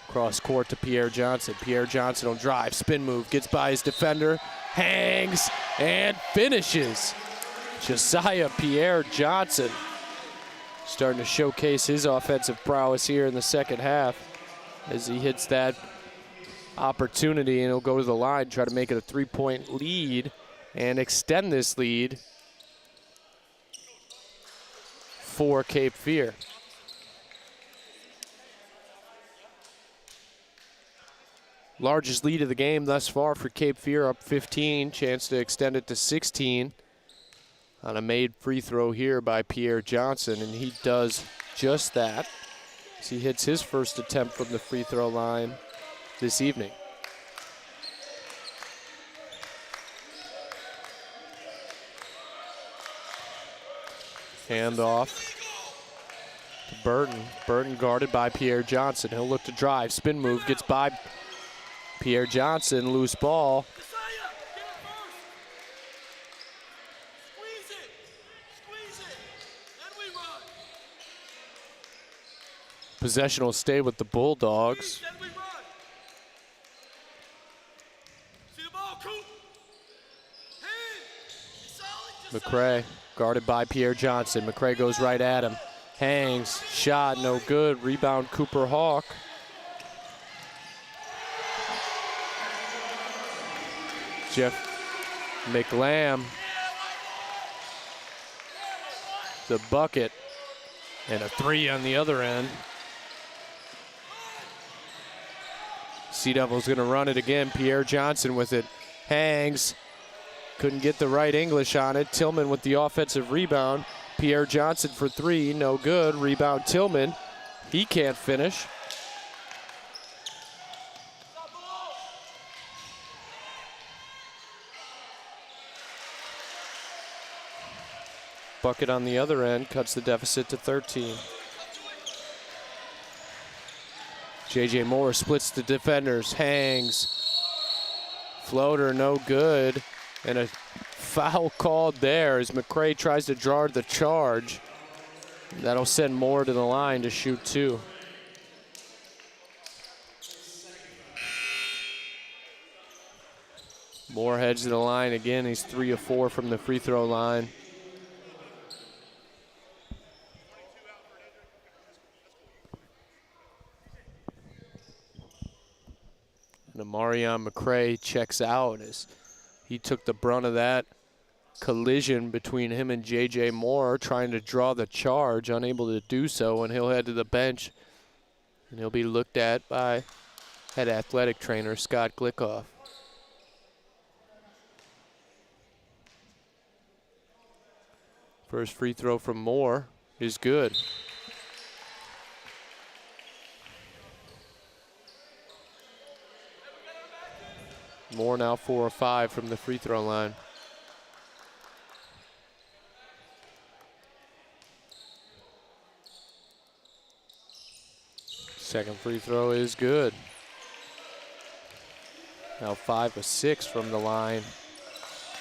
Cross court to Pierre Johnson. Pierre Johnson will drive, spin move, gets by his defender, hangs, and finishes. Josiah Pierre Johnson starting to showcase his offensive prowess here in the second half as he hits that opportunity, and he'll go to the line, try to make it a 3-point lead and extend this lead for Cape Fear. Largest lead of the game thus far for Cape Fear, up 15. Chance to extend it to 16 on a made free throw here by Pierre Johnson, and he does just that as he hits his first attempt from the free throw line this evening. Handoff to Burton. Burton guarded by Pierre Johnson. He'll look to drive, spin move, gets by Pierre Johnson, loose ball. Possession will stay with the Bulldogs. McCray guarded by Pierre Johnson. McCray goes right at him. Hangs, shot, no good. Rebound, Cooper Hawk. Jeff McLam. The bucket. And a 3 on the other end. Sea Devils going to run it again. Pierre Johnson with it. Hangs. Couldn't get the right English on it. Tillman with the offensive rebound. Pierre Johnson for 3, no good. Rebound Tillman. He can't finish. Bucket on the other end cuts the deficit to 13. J.J. Moore splits the defenders, hangs. Floater, no good. And a foul called there as McCray tries to draw the charge. That'll send Moore to the line to shoot 2. Moore heads to the line again. He's 3 of 4 from the free throw line. And Amarion McCray checks out as he took the brunt of that collision between him and J.J. Moore, trying to draw the charge, unable to do so, and he'll head to the bench. And he'll be looked at by head athletic trainer Scott Glickoff. First free throw from Moore is good. Moore now 4 of 5 from the free throw line. Second free throw is good. Now 5 of 6 from the line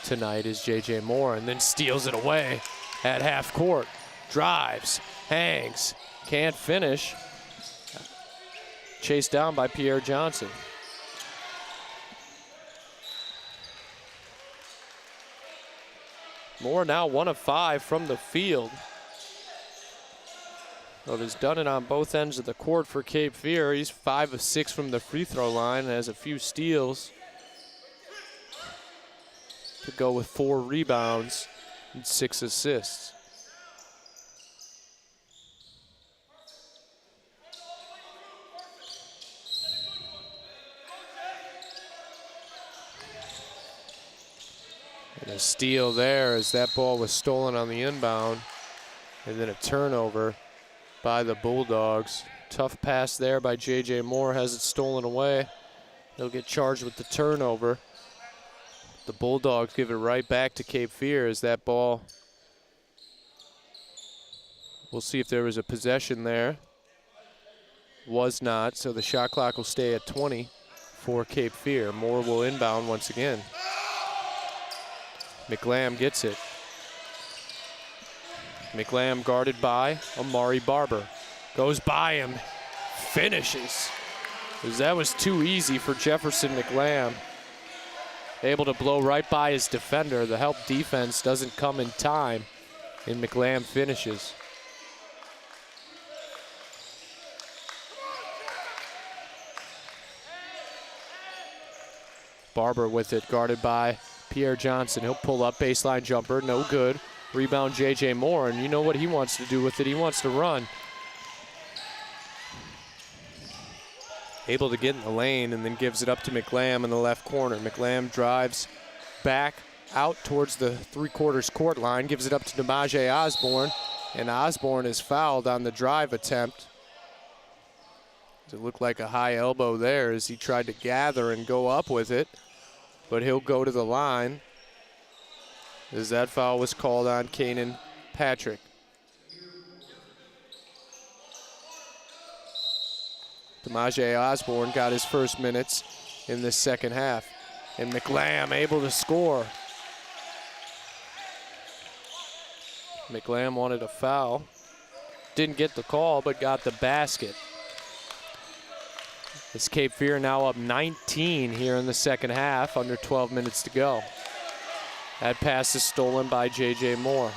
tonight is J.J. Moore, and then steals it away at half court. Drives, hangs, can't finish. Chased down by Pierre Johnson. Moore now 1 of 5 from the field. But has done it on both ends of the court for Cape Fear. He's 5 of 6 from the free throw line and has a few steals. To go with 4 rebounds and 6 assists. And a steal there as that ball was stolen on the inbound. And then a turnover by the Bulldogs. Tough pass there by J.J. Moore, has it stolen away. He'll get charged with the turnover. The Bulldogs give it right back to Cape Fear as that ball. We'll see if there was a possession there. Was not, so the shot clock will stay at 20 for Cape Fear. Moore will inbound once again. McLam gets it. McLam guarded by Amari Barber. Goes by him, finishes. That was too easy for Jefferson McLam. Able to blow right by his defender. The help defense doesn't come in time, and McLam finishes. Barber with it, guarded by Pierre Johnson. He'll pull up, baseline jumper, no good. Rebound J.J. Moore, and you know what he wants to do with it. He wants to run. Able to get in the lane and then gives it up to McLam in the left corner. McLam drives back out towards the three-quarters court line, gives it up to Demaje Osborne, and Osborne is fouled on the drive attempt. It looked like a high elbow there as he tried to gather and go up with it, but he'll go to the line as that foul was called on Kanan Patrick. Demaje Osborne got his first minutes in the second half, and McLam able to score. McLam wanted a foul. Didn't get the call, but got the basket. It's Cape Fear now up 19 here in the second half, under 12 minutes to go. That pass is stolen by J.J. Moore.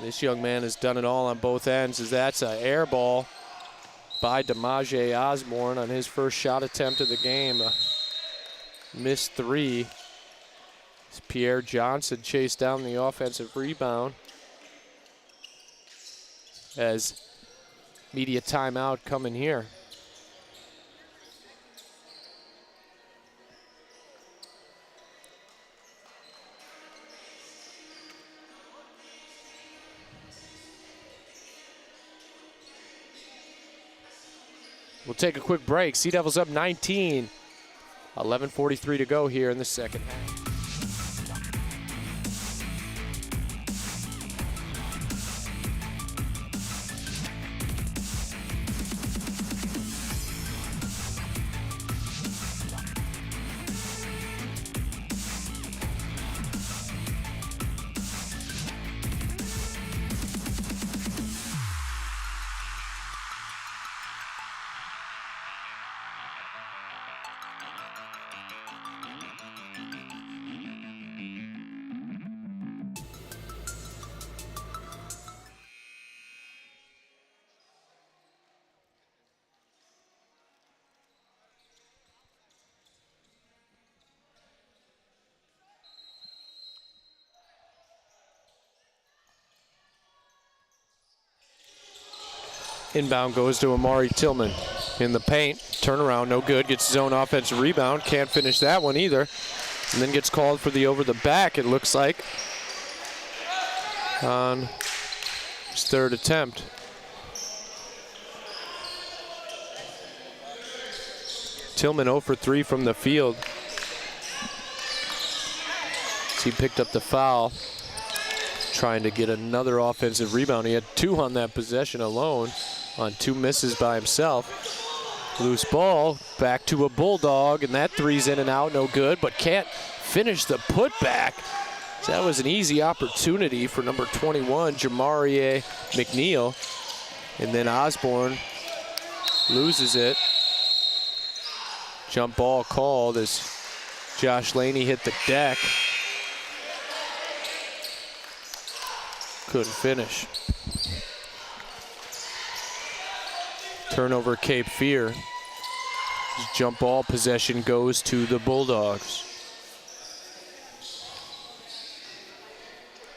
This young man has done it all on both ends, as that's an air ball by Demaje Osborne on his first shot attempt of the game. A missed three. As Pierre Johnson chased down the offensive rebound. As media timeout coming here. We'll take a quick break. Sea Devils up 19. 11:43 to go here in the second half. Inbound goes to Amari Tillman in the paint. Turnaround, no good. Gets his own offensive rebound. Can't finish that one either. And then gets called for the over the back, it looks like, on his third attempt. Tillman 0 for 3 from the field. He picked up the foul, trying to get another offensive rebound. He had 2 on that possession alone, on 2 misses by himself. Loose ball, back to a Bulldog, and that three's in and out, no good, but can't finish the putback. So that was an easy opportunity for number 21, Jamarie McNeil. And then Osborne loses it. Jump ball called as Josh Laney hit the deck. Couldn't finish. Turnover, Cape Fear. Jump ball possession goes to the Bulldogs.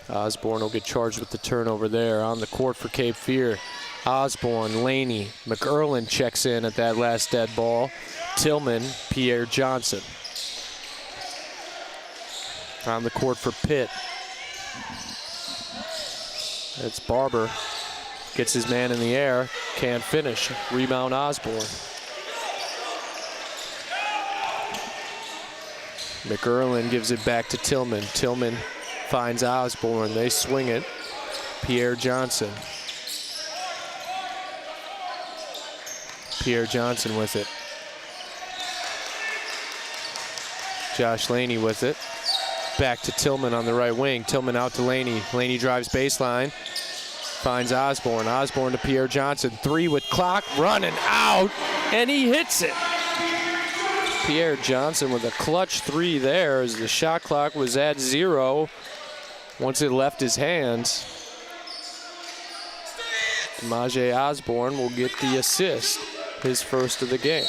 Osborne will get charged with the turnover there. On the court for Cape Fear, Osborne, Laney, McErlin checks in at that last dead ball. Tillman, Pierre Johnson. On the court for Pitt, it's Barber. Gets his man in the air, can't finish. Rebound, Osborne. McErlin gives it back to Tillman. Tillman finds Osborne. They swing it. Pierre Johnson. Pierre Johnson with it. Josh Laney with it. Back to Tillman on the right wing. Tillman out to Laney. Laney drives baseline. Finds Osborne. Osborne to Pierre Johnson. 3 with clock running out. And he hits it. Pierre Johnson with a clutch 3 there as the shot clock was at 0 once it left his hands. Demaje Osborne will get the assist, his first of the game.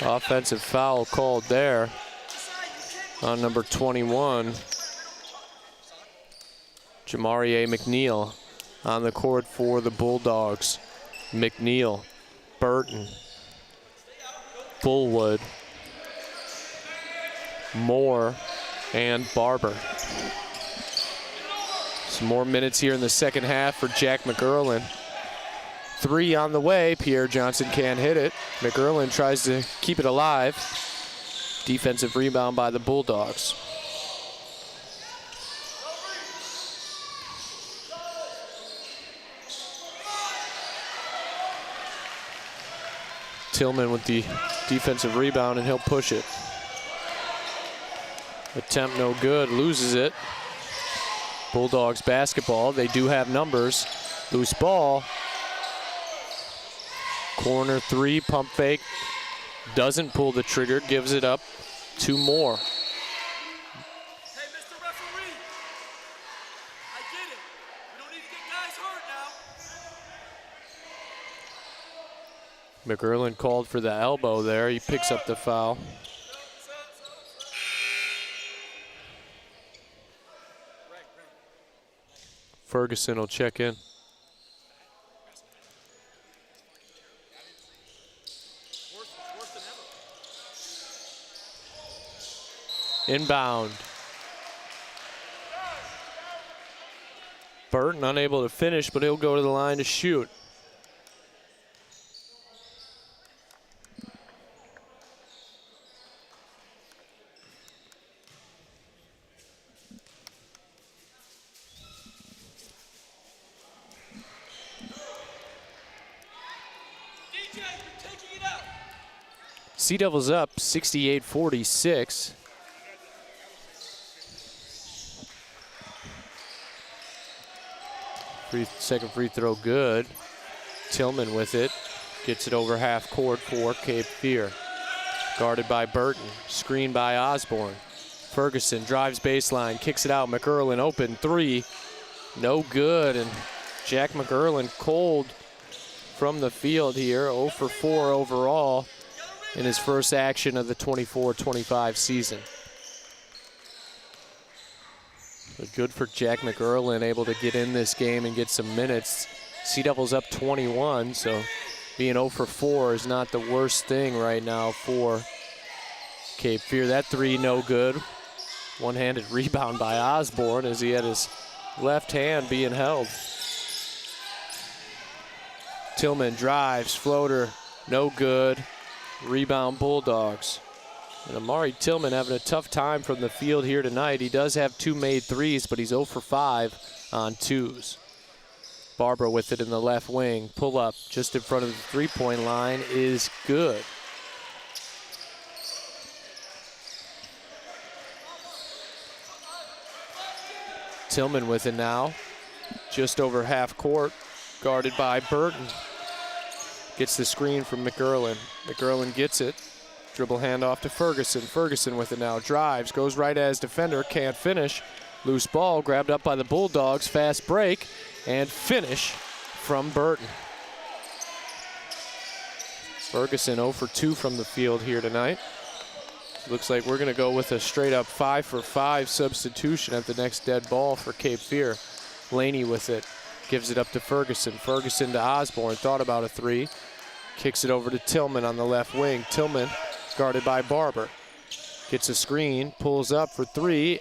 Offensive foul called there on number 21. Jamarie McNeil on the court for the Bulldogs. McNeil, Burton, Bullwood, Moore, and Barber. Some more minutes here in the second half for Jack McErlin. 3 on the way. Pierre Johnson can't hit it. McErlin tries to keep it alive. Defensive rebound by the Bulldogs. Tillman with the defensive rebound, and he'll push it. Attempt no good, loses it. Bulldogs basketball, they do have numbers. Loose ball. Corner 3, pump fake. Doesn't pull the trigger, gives it up. 2 more. Hey, Mr. Referee, I get it. We don't need to get guys hurt now. McErlin called for the elbow there. He picks up the foul. Ferguson will check in. Inbound. Burton unable to finish, but he'll go to the line to shoot. Sea Devils up 68-46. Second free throw good. Tillman with it. Gets it over half court for Cape Fear. Guarded by Burton. Screened by Osborne. Ferguson drives baseline. Kicks it out. McErlin open 3. No good. And Jack McErlin cold from the field here. 0 for 4 overall in his first action of the 24-25 season. But good for Jack McErlin, able to get in this game and get some minutes. Sea Devils up 21, so being 0 for 4 is not the worst thing right now for Cape Fear. That 3 no good. One-handed rebound by Osborne as he had his left hand being held. Tillman drives, floater, no good. Rebound Bulldogs. And Amari Tillman having a tough time from the field here tonight. He does have 2 made threes, but he's 0 for 5 on 2s. Barber with it in the left wing. Pull up just in front of the three-point line is good. Tillman with it now. Just over half court, guarded by Burton. Gets the screen from McErlin. McErlin gets it. Dribble handoff to Ferguson. Ferguson with it now. Drives, goes right as defender, can't finish. Loose ball grabbed up by the Bulldogs. Fast break and finish from Burton. Ferguson 0 for 2 from the field here tonight. Looks like we're going to go with a straight up 5 for 5 substitution at the next dead ball for Cape Fear. Laney with it. Gives it up to Ferguson. Ferguson to Osborne. Thought about a 3. Kicks it over to Tillman on the left wing. Tillman guarded by Barber. Gets a screen. Pulls up for 3.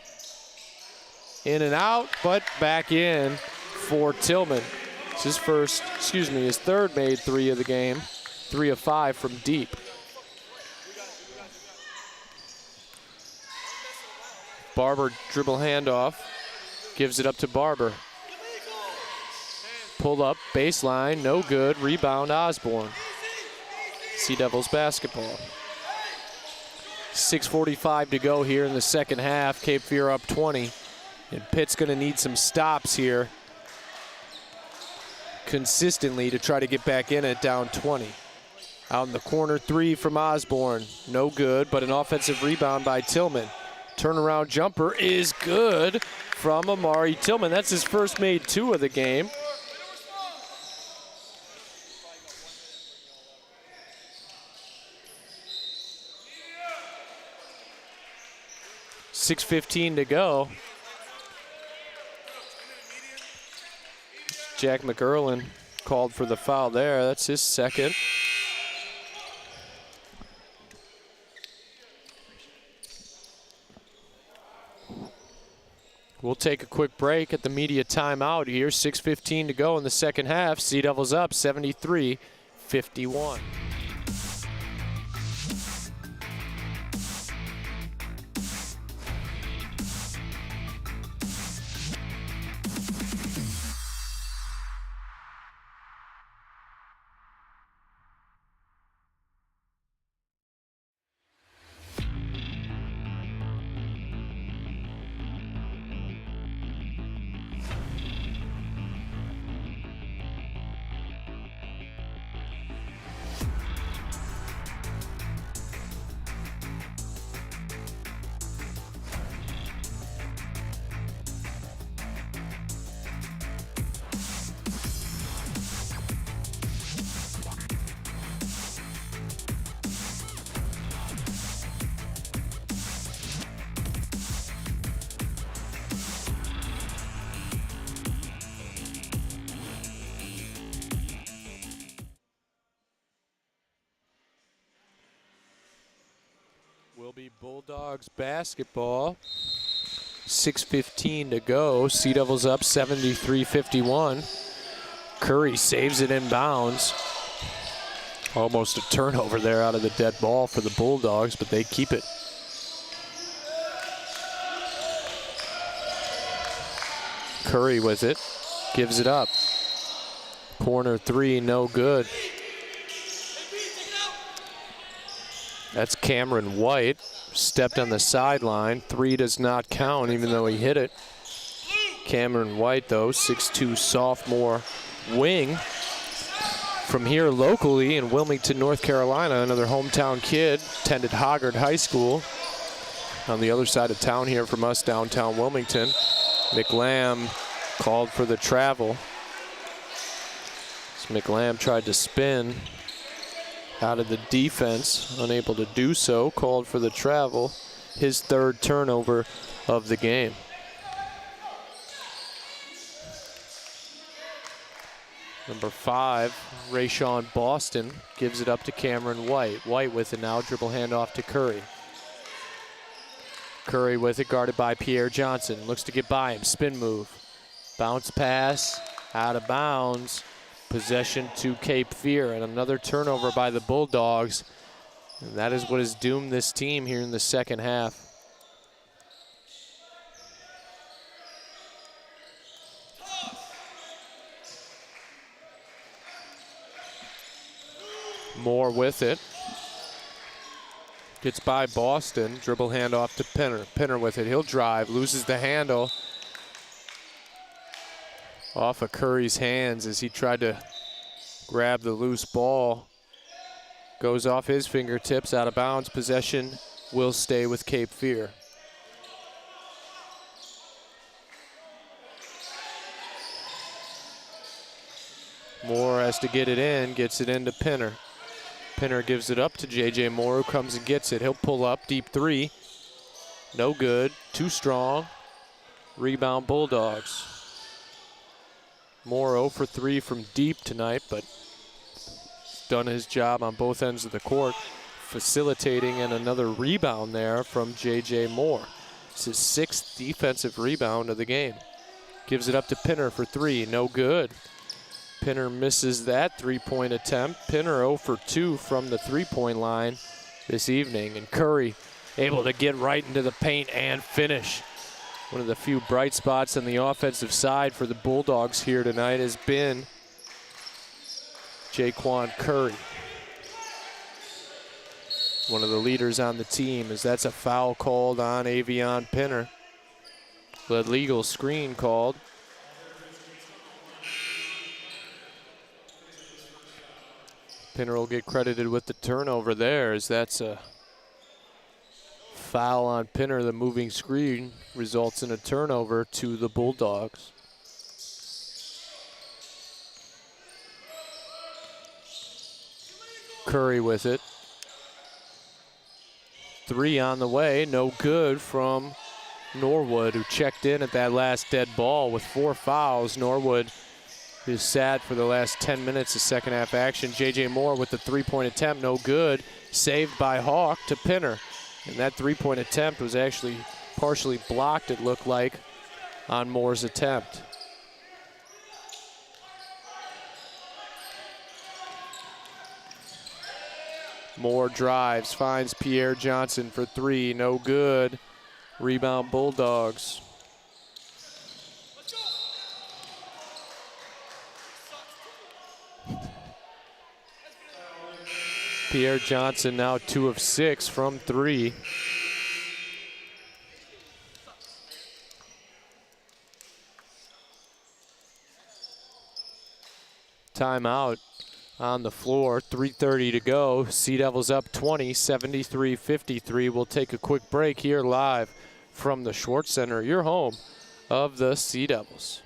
In and out, but back in for Tillman. It's his his third made 3 of the game. 3 of 5 from deep. Barber dribble handoff. Gives it up to Barber. Pull up, baseline, no good. Rebound, Osborne. Sea Devils basketball. 6:45 to go here in the second half. Cape Fear up 20. And Pitt's going to need some stops here consistently to try to get back in at down 20. Out in the corner, 3 from Osborne. No good, but an offensive rebound by Tillman. Turnaround jumper is good from Amari Tillman. That's his first made 2 of the game. .6:15 to go. Jack McErlin called for the foul there. That's his second. We'll take a quick break at the media timeout here. 6:15 to go in the second half. Sea Devils up 73-51. Will be Bulldogs basketball. 6:15 to go. Sea Devils up 73-51. Curry saves it inbounds. Almost a turnover there out of the dead ball for the Bulldogs, but they keep it. Curry with it. Gives it up. Corner 3, no good. That's Cameron White. Stepped on the sideline. 3 does not count, even though he hit it. Cameron White, though, 6'2" sophomore wing. From here locally in Wilmington, North Carolina, another hometown kid. Attended Hoggard High School. On the other side of town here from us, downtown Wilmington. McLam called for the travel. So McLam tried to spin out of the defense, unable to do so, called for the travel. His third turnover of the game. Number 5, Rayshawn Boston gives it up to Cameron White. White with it now, dribble handoff to Curry. Curry with it, guarded by Pierre Johnson. Looks to get by him, spin move. Bounce pass, out of bounds. Possession to Cape Fear, and another turnover by the Bulldogs. And that is what has doomed this team here in the second half. Moore with it. Gets by Boston, dribble handoff to Penner. Penner with it, he'll drive, loses the handle. Off of Curry's hands as he tried to grab the loose ball. Goes off his fingertips, out of bounds. Possession will stay with Cape Fear. Moore has to get it in, gets it into Pinner. Pinner gives it up to J.J. Moore, who comes and gets it. He'll pull up, deep three. No good, too strong. Rebound Bulldogs. Moore 0 for 3 from deep tonight, but done his job on both ends of the court, facilitating, and another rebound there from J.J. Moore. It's his 6th defensive rebound of the game. Gives it up to Pinner for 3, no good. Pinner misses that three-point attempt. Pinner 0 for 2 from the three-point line this evening. And Curry able to get right into the paint and finish. One of the few bright spots on the offensive side for the Bulldogs here tonight has been Jaquan Curry. One of the leaders on the team, as that's a foul called on Avion Pinner. The legal screen called. Pinner will get credited with the turnover there, as that's a foul on Pinner. The moving screen results in a turnover to the Bulldogs. Curry with it. 3 on the way, no good from Norwood, who checked in at that last dead ball with 4 fouls. Norwood is sat for the last 10 minutes of second half action. J.J. Moore with the three-point attempt, no good. Saved by Hawk to Pinner. And that three-point attempt was actually partially blocked, it looked like, on Moore's attempt. Moore drives, finds Pierre Johnson for 3, no good. Rebound Bulldogs. Pierre Johnson now 2 of 6 from 3. Timeout on the floor, 3:30 to go. Sea Devils up 20, 73-53. We'll take a quick break here live from the Schwartz Center, your home of the Sea Devils.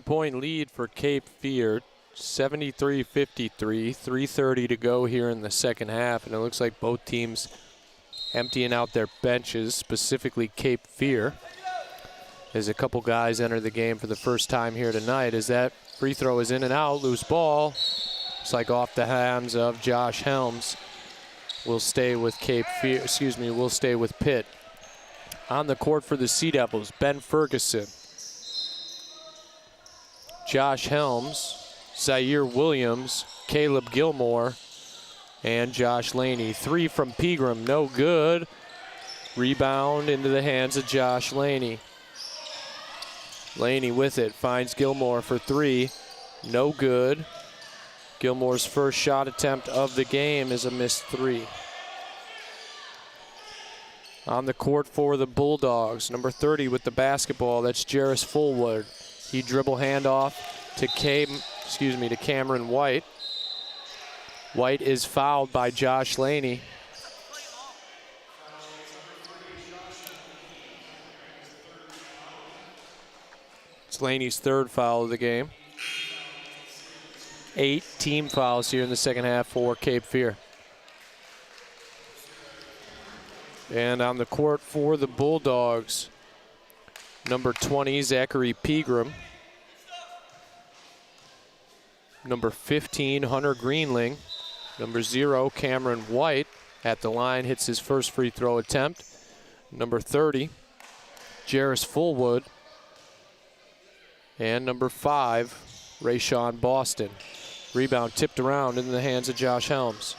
Point lead for Cape Fear, 73-53, 3:30 to go here in the second half, and it looks like both teams emptying out their benches, specifically Cape Fear, as a couple guys enter the game for the first time here tonight. As that free throw is in and out, loose ball. It's like off the hands of Josh Helms. Will stay with Cape Fear, will stay with Pitt. On the court for the Sea Devils, Ben Ferguson, Josh Helms, Zaire Williams, Caleb Gilmore, and Josh Laney. 3 from Pegram, no good. Rebound into the hands of Josh Laney. Laney with it, finds Gilmore for 3, no good. Gilmore's first shot attempt of the game is a missed 3. On the court for the Bulldogs, number 30 with the basketball, that's Jarris Fullwood. He dribble handoff to Cameron White. White is fouled by Josh Laney. It's Laney's 3rd foul of the game. 8 team fouls here in the second half for Cape Fear. And on the court for the Bulldogs, number 20, Zachary Pegram. Number 15, Hunter Greenling. Number 0, Cameron White at the line, hits his first free throw attempt. Number 30, Jarris Fullwood. And number 5, Rayshawn Boston. Rebound tipped around in the hands of Josh Helms.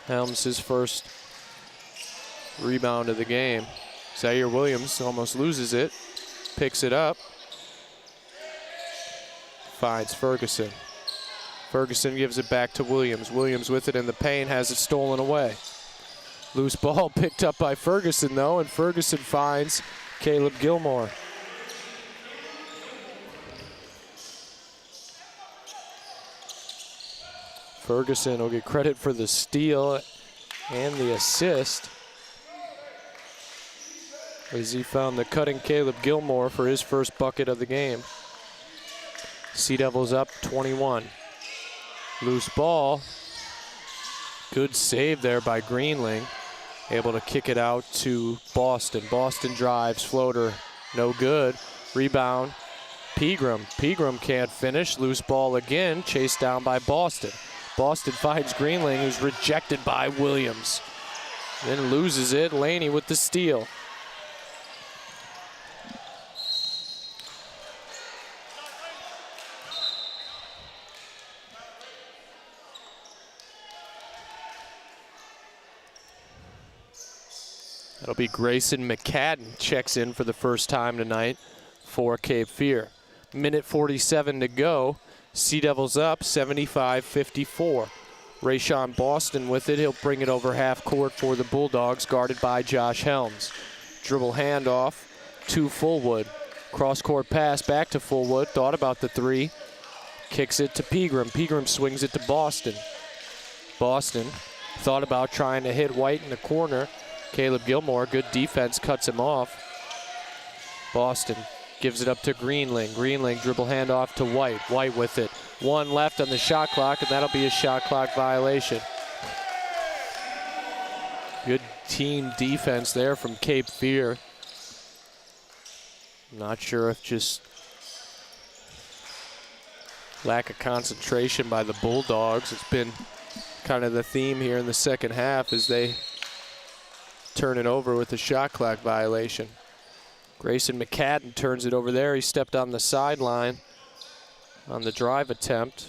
Helms his first rebound of the game. Zaire Williams almost loses it, picks it up, finds Ferguson. Ferguson gives it back to Williams. Williams with it in the paint, has it stolen away. Loose ball picked up by Ferguson though, and Ferguson finds Caleb Gilmore. Ferguson will get credit for the steal and the assist, as he found the cutting Caleb Gilmore for his first bucket of the game. Sea Devils up 21. Loose ball. Good save there by Greenling. Able to kick it out to Boston. Boston drives, floater, no good. Rebound, Pegram. Pegram can't finish. Loose ball again, chased down by Boston. Boston finds Greenling, who's rejected by Williams. Then loses it. Laney with the steal. That'll be Grayson McCadden checks in for the first time tonight for Cape Fear. Minute 47 to go. Sea Devils up 75-54. Rayshawn Boston with it. He'll bring it over half court for the Bulldogs, guarded by Josh Helms. Dribble handoff to Fullwood. Cross-court pass back to Fullwood. Thought about the three. Kicks it to Pegram. Pegram swings it to Boston. Boston thought about trying to hit White in the corner. Caleb Gilmore, good defense, cuts him off. Boston gives it up to Greenling. Greenling dribble handoff to White. White with it. One left on the shot clock, and that'll be a shot clock violation. Good team defense there from Cape Fear. Not sure if just lack of concentration by the Bulldogs. It's been kind of the theme here in the second half as they turn it over with a shot clock violation. Grayson McCadden turns it over there. He stepped on the sideline on the drive attempt.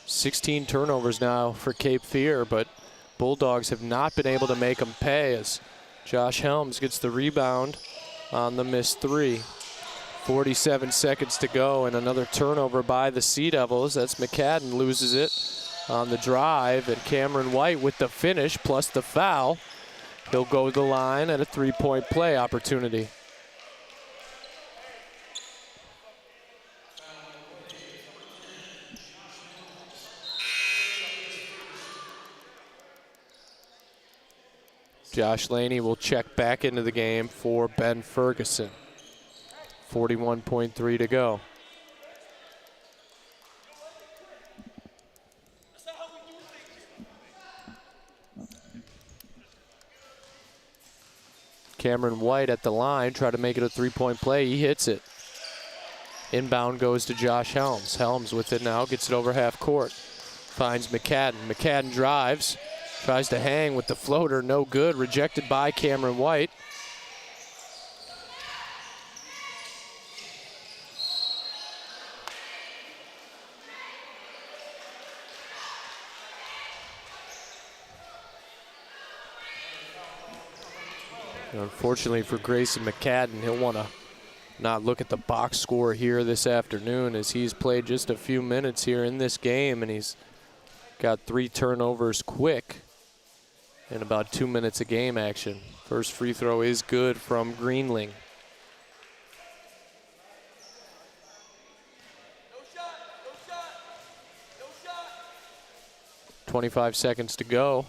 $16 turnovers now for Cape Fear, but Bulldogs have not been able to make them pay as Josh Helms gets the rebound on the missed three. 47 seconds to go, and another turnover by the Sea Devils. That's McCadden loses it on the drive, and Cameron White with the finish plus the foul. He'll go to the line at a three-point play opportunity. Josh Laney will check back into the game for Ben Ferguson. 41.3 to go. Cameron White at the line, try to make it a three-point play. He hits it. Inbound goes to Josh Helms. Helms with it now, gets it over half court. Finds McCadden. McCadden drives, tries to hang with the floater, no good. Rejected by Cameron White. Unfortunately for Grayson McCadden, he'll want to not look at the box score here this afternoon, as he's played just a few minutes here in this game, and he's got 3 turnovers quick in about 2 minutes of game action. First free throw is good from Greenling. No shot, no shot, no shot. 25 seconds to go.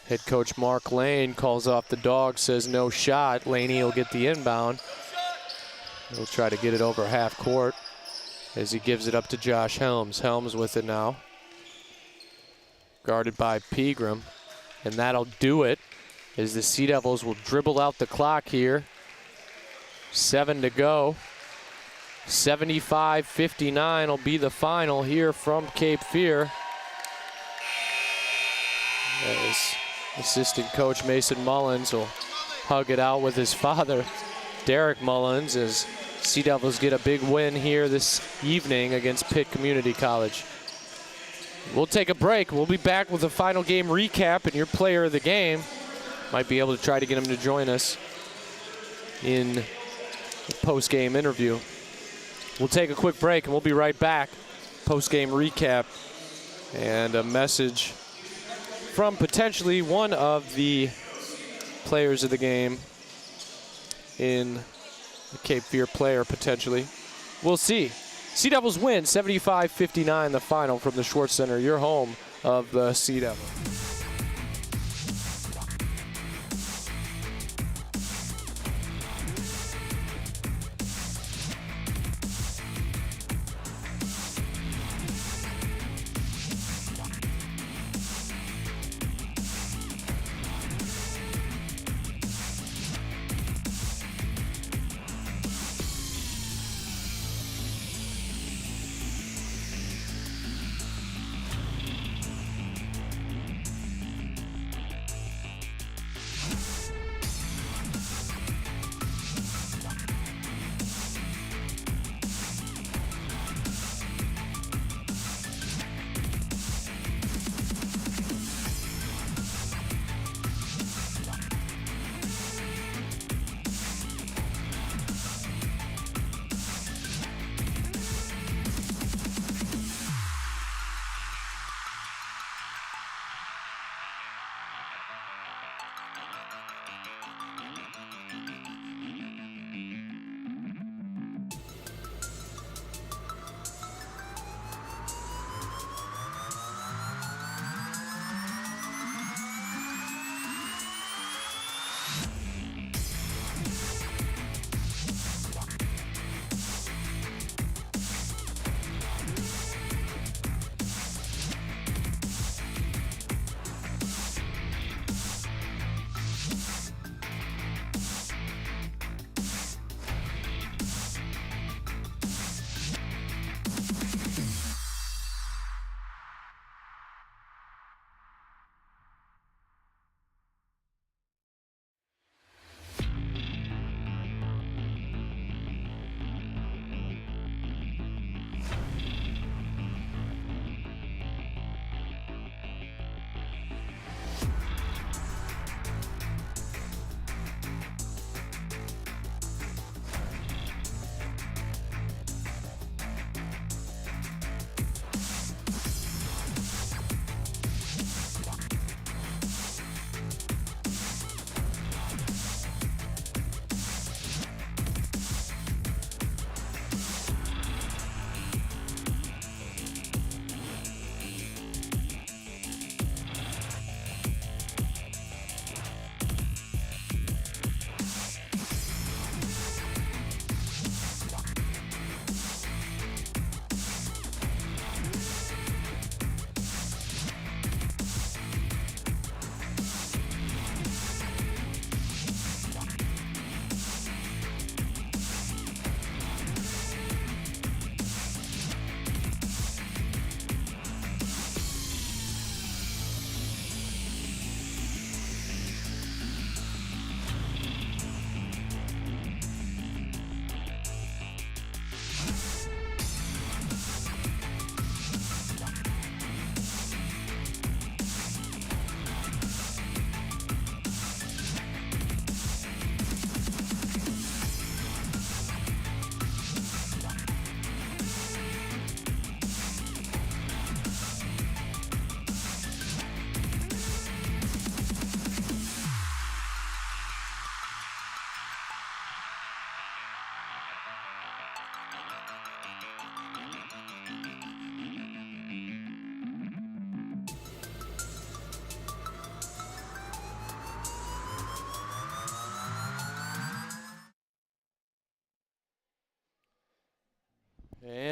Head coach Mark Lane calls off the dog, says no shot. Laney will get the inbound. He'll try to get it over half court. as he gives it up to Josh Helms. Helms with it now. Guarded by Pegram. And that'll do it as the Sea Devils will dribble out the clock here. 7 to go. 75-59 will be the final here from Cape Fear. As assistant coach Mason Mullins will hug it out with his father, Derek Mullins, as Sea Devils get a big win here this evening against Pitt Community College. We'll take a break. We'll be back with a final game recap and your player of the game. Might be able to try to get him to join us in the post-game interview. We'll take a quick break and we'll be right back. Post-game recap and a message from potentially one of the players of the game in the Cape Fear player, potentially. We'll see. Sea Devils win 75-59, the final from the Schwartz Center, your home of the Sea Devils.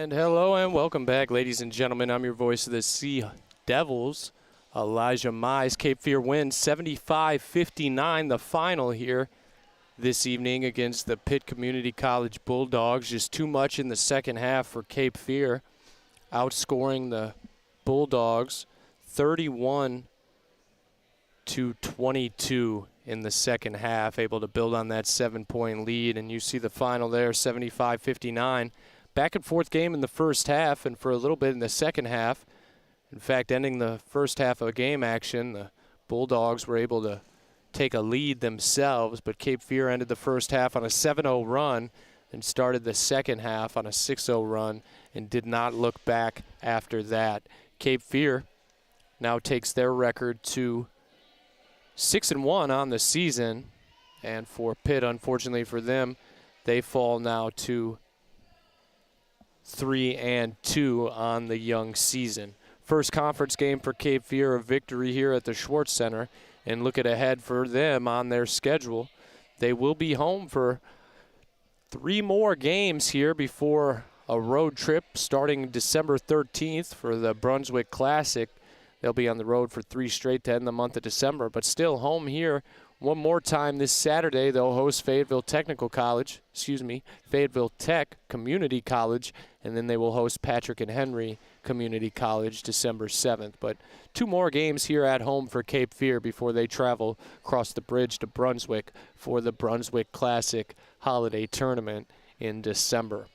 And hello and welcome back, ladies and gentlemen. I'm your voice of the Sea Devils, Elijah Mize. Cape Fear wins 75-59, the final here this evening against the Pitt Community College Bulldogs. Just too much in the second half for Cape Fear, outscoring the Bulldogs 31-22 in the second half, able to build on that 7-point lead. And you see the final there, 75-59. Back and forth game in the first half, and for a little bit in the second half. In fact, ending the first half of game action, the Bulldogs were able to take a lead themselves, but Cape Fear ended the first half on a 7-0 run and started the second half on a 6-0 run and did not look back after that. Cape Fear now takes their record to 6-1 on the season, and for Pitt, unfortunately for them, they fall now to 3-2 on the young season. First conference game for Cape Fear, a victory here at the Schwartz Center. And looking ahead for them on their schedule, they will be home for 3 more games here before a road trip starting December 13th for the Brunswick Classic. They'll be on the road for 3 straight to end the month of December, but still home here one more time this Saturday. They'll host Fayetteville Technical College, Fayetteville Tech Community College, and then they will host Patrick and Henry Community College December 7th. But 2 more games here at home for Cape Fear before they travel across the bridge to Brunswick for the Brunswick Classic Holiday Tournament in December.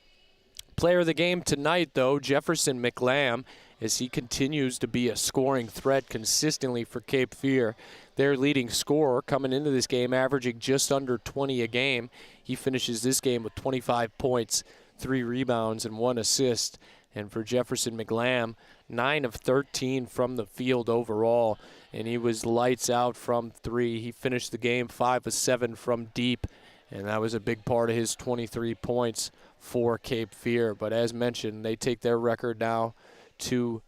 Player of the game tonight, though, Jefferson McLam, as he continues to be a scoring threat consistently for Cape Fear. Their leading scorer coming into this game, averaging just under 20 a game. He finishes this game with 25 points, 3 rebounds, and 1 assist. And for Jefferson McLam, 9 of 13 from the field overall, and he was lights out from 3. He finished the game 5 of 7 from deep, and that was a big part of his 23 points for Cape Fear. But as mentioned, they take their record now to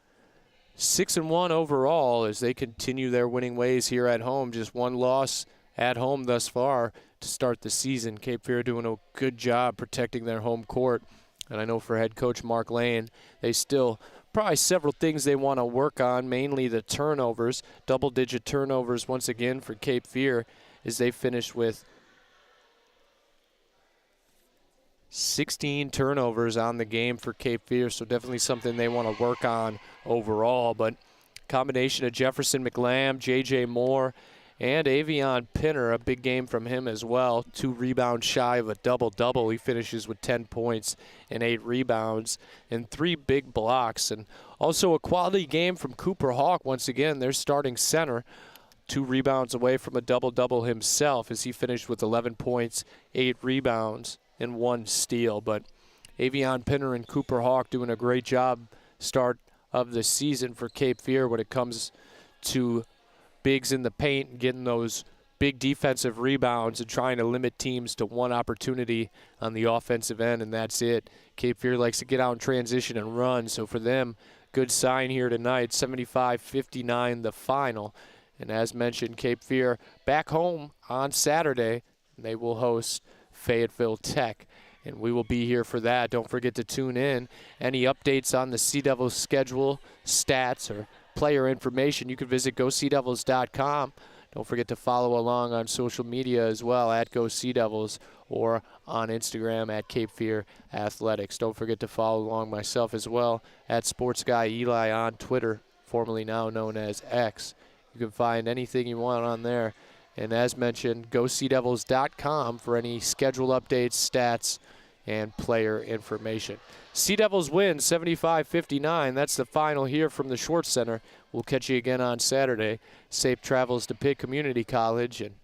6-1 overall as they continue their winning ways here at home. Just 1 loss at home thus far to start the season. Cape Fear doing a good job protecting their home court. And I know for head coach Mark Lane, they still probably several things they want to work on, mainly the turnovers. Double-digit turnovers once again for Cape Fear as they finish with 16 turnovers on the game for Cape Fear, so definitely something they want to work on overall. But combination of Jefferson McLam, J.J. Moore, and Avion Pinner, a big game from him as well. 2 rebounds shy of a double-double. He finishes with 10 points and 8 rebounds and 3 big blocks. And also a quality game from Cooper Hawk, once again, their starting center. 2 rebounds away from a double-double himself as he finished with 11 points, 8 rebounds, and 1 steal. But Avion Pinner and Cooper Hawk doing a great job start of the season for Cape Fear when it comes to bigs in the paint and getting those big defensive rebounds and trying to limit teams to 1 opportunity on the offensive end, and that's it. Cape Fear likes to get out in transition and run, so for them, good sign here tonight, 75-59 the final. And as mentioned, Cape Fear back home on Saturday. They will host Fayetteville Tech, and we will be here for that. Don't forget to tune in. Any updates on the Sea Devils schedule, stats, or player information, you can visit GoSeaDevils.com. Don't forget to follow along on social media as well at Go Sea Devils or on Instagram at Cape Fear Athletics. Don't forget to follow along myself as well at Sports Guy Eli on Twitter, formerly now known as X. You can find anything you want on there. And as mentioned, GoSeaDevils.com for any schedule updates, stats, and player information. Sea Devils win 75-59. That's the final here from the Schwartz Center. We'll catch you again on Saturday. Safe travels to Pitt Community College, and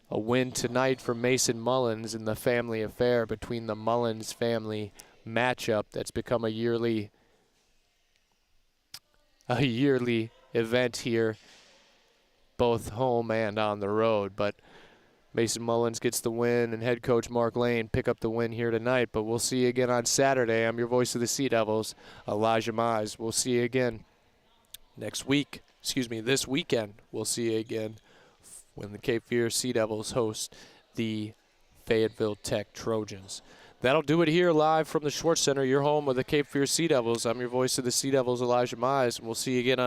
a win tonight for Mason Mullins in the family affair between the Mullins family matchup that's become a yearly event here, both home and on the road. But Mason Mullins gets the win, and head coach Mark Lane pick up the win here tonight. But we'll see you again on Saturday. I'm your voice of the Sea Devils, Elijah Mize. We'll see you again this weekend. We'll see you again when the Cape Fear Sea Devils host the Fayetteville Tech Trojans. That'll do it here live from the Schwartz Center, your home of the Cape Fear Sea Devils. I'm your voice of the Sea Devils, Elijah Mize, and we'll see you again on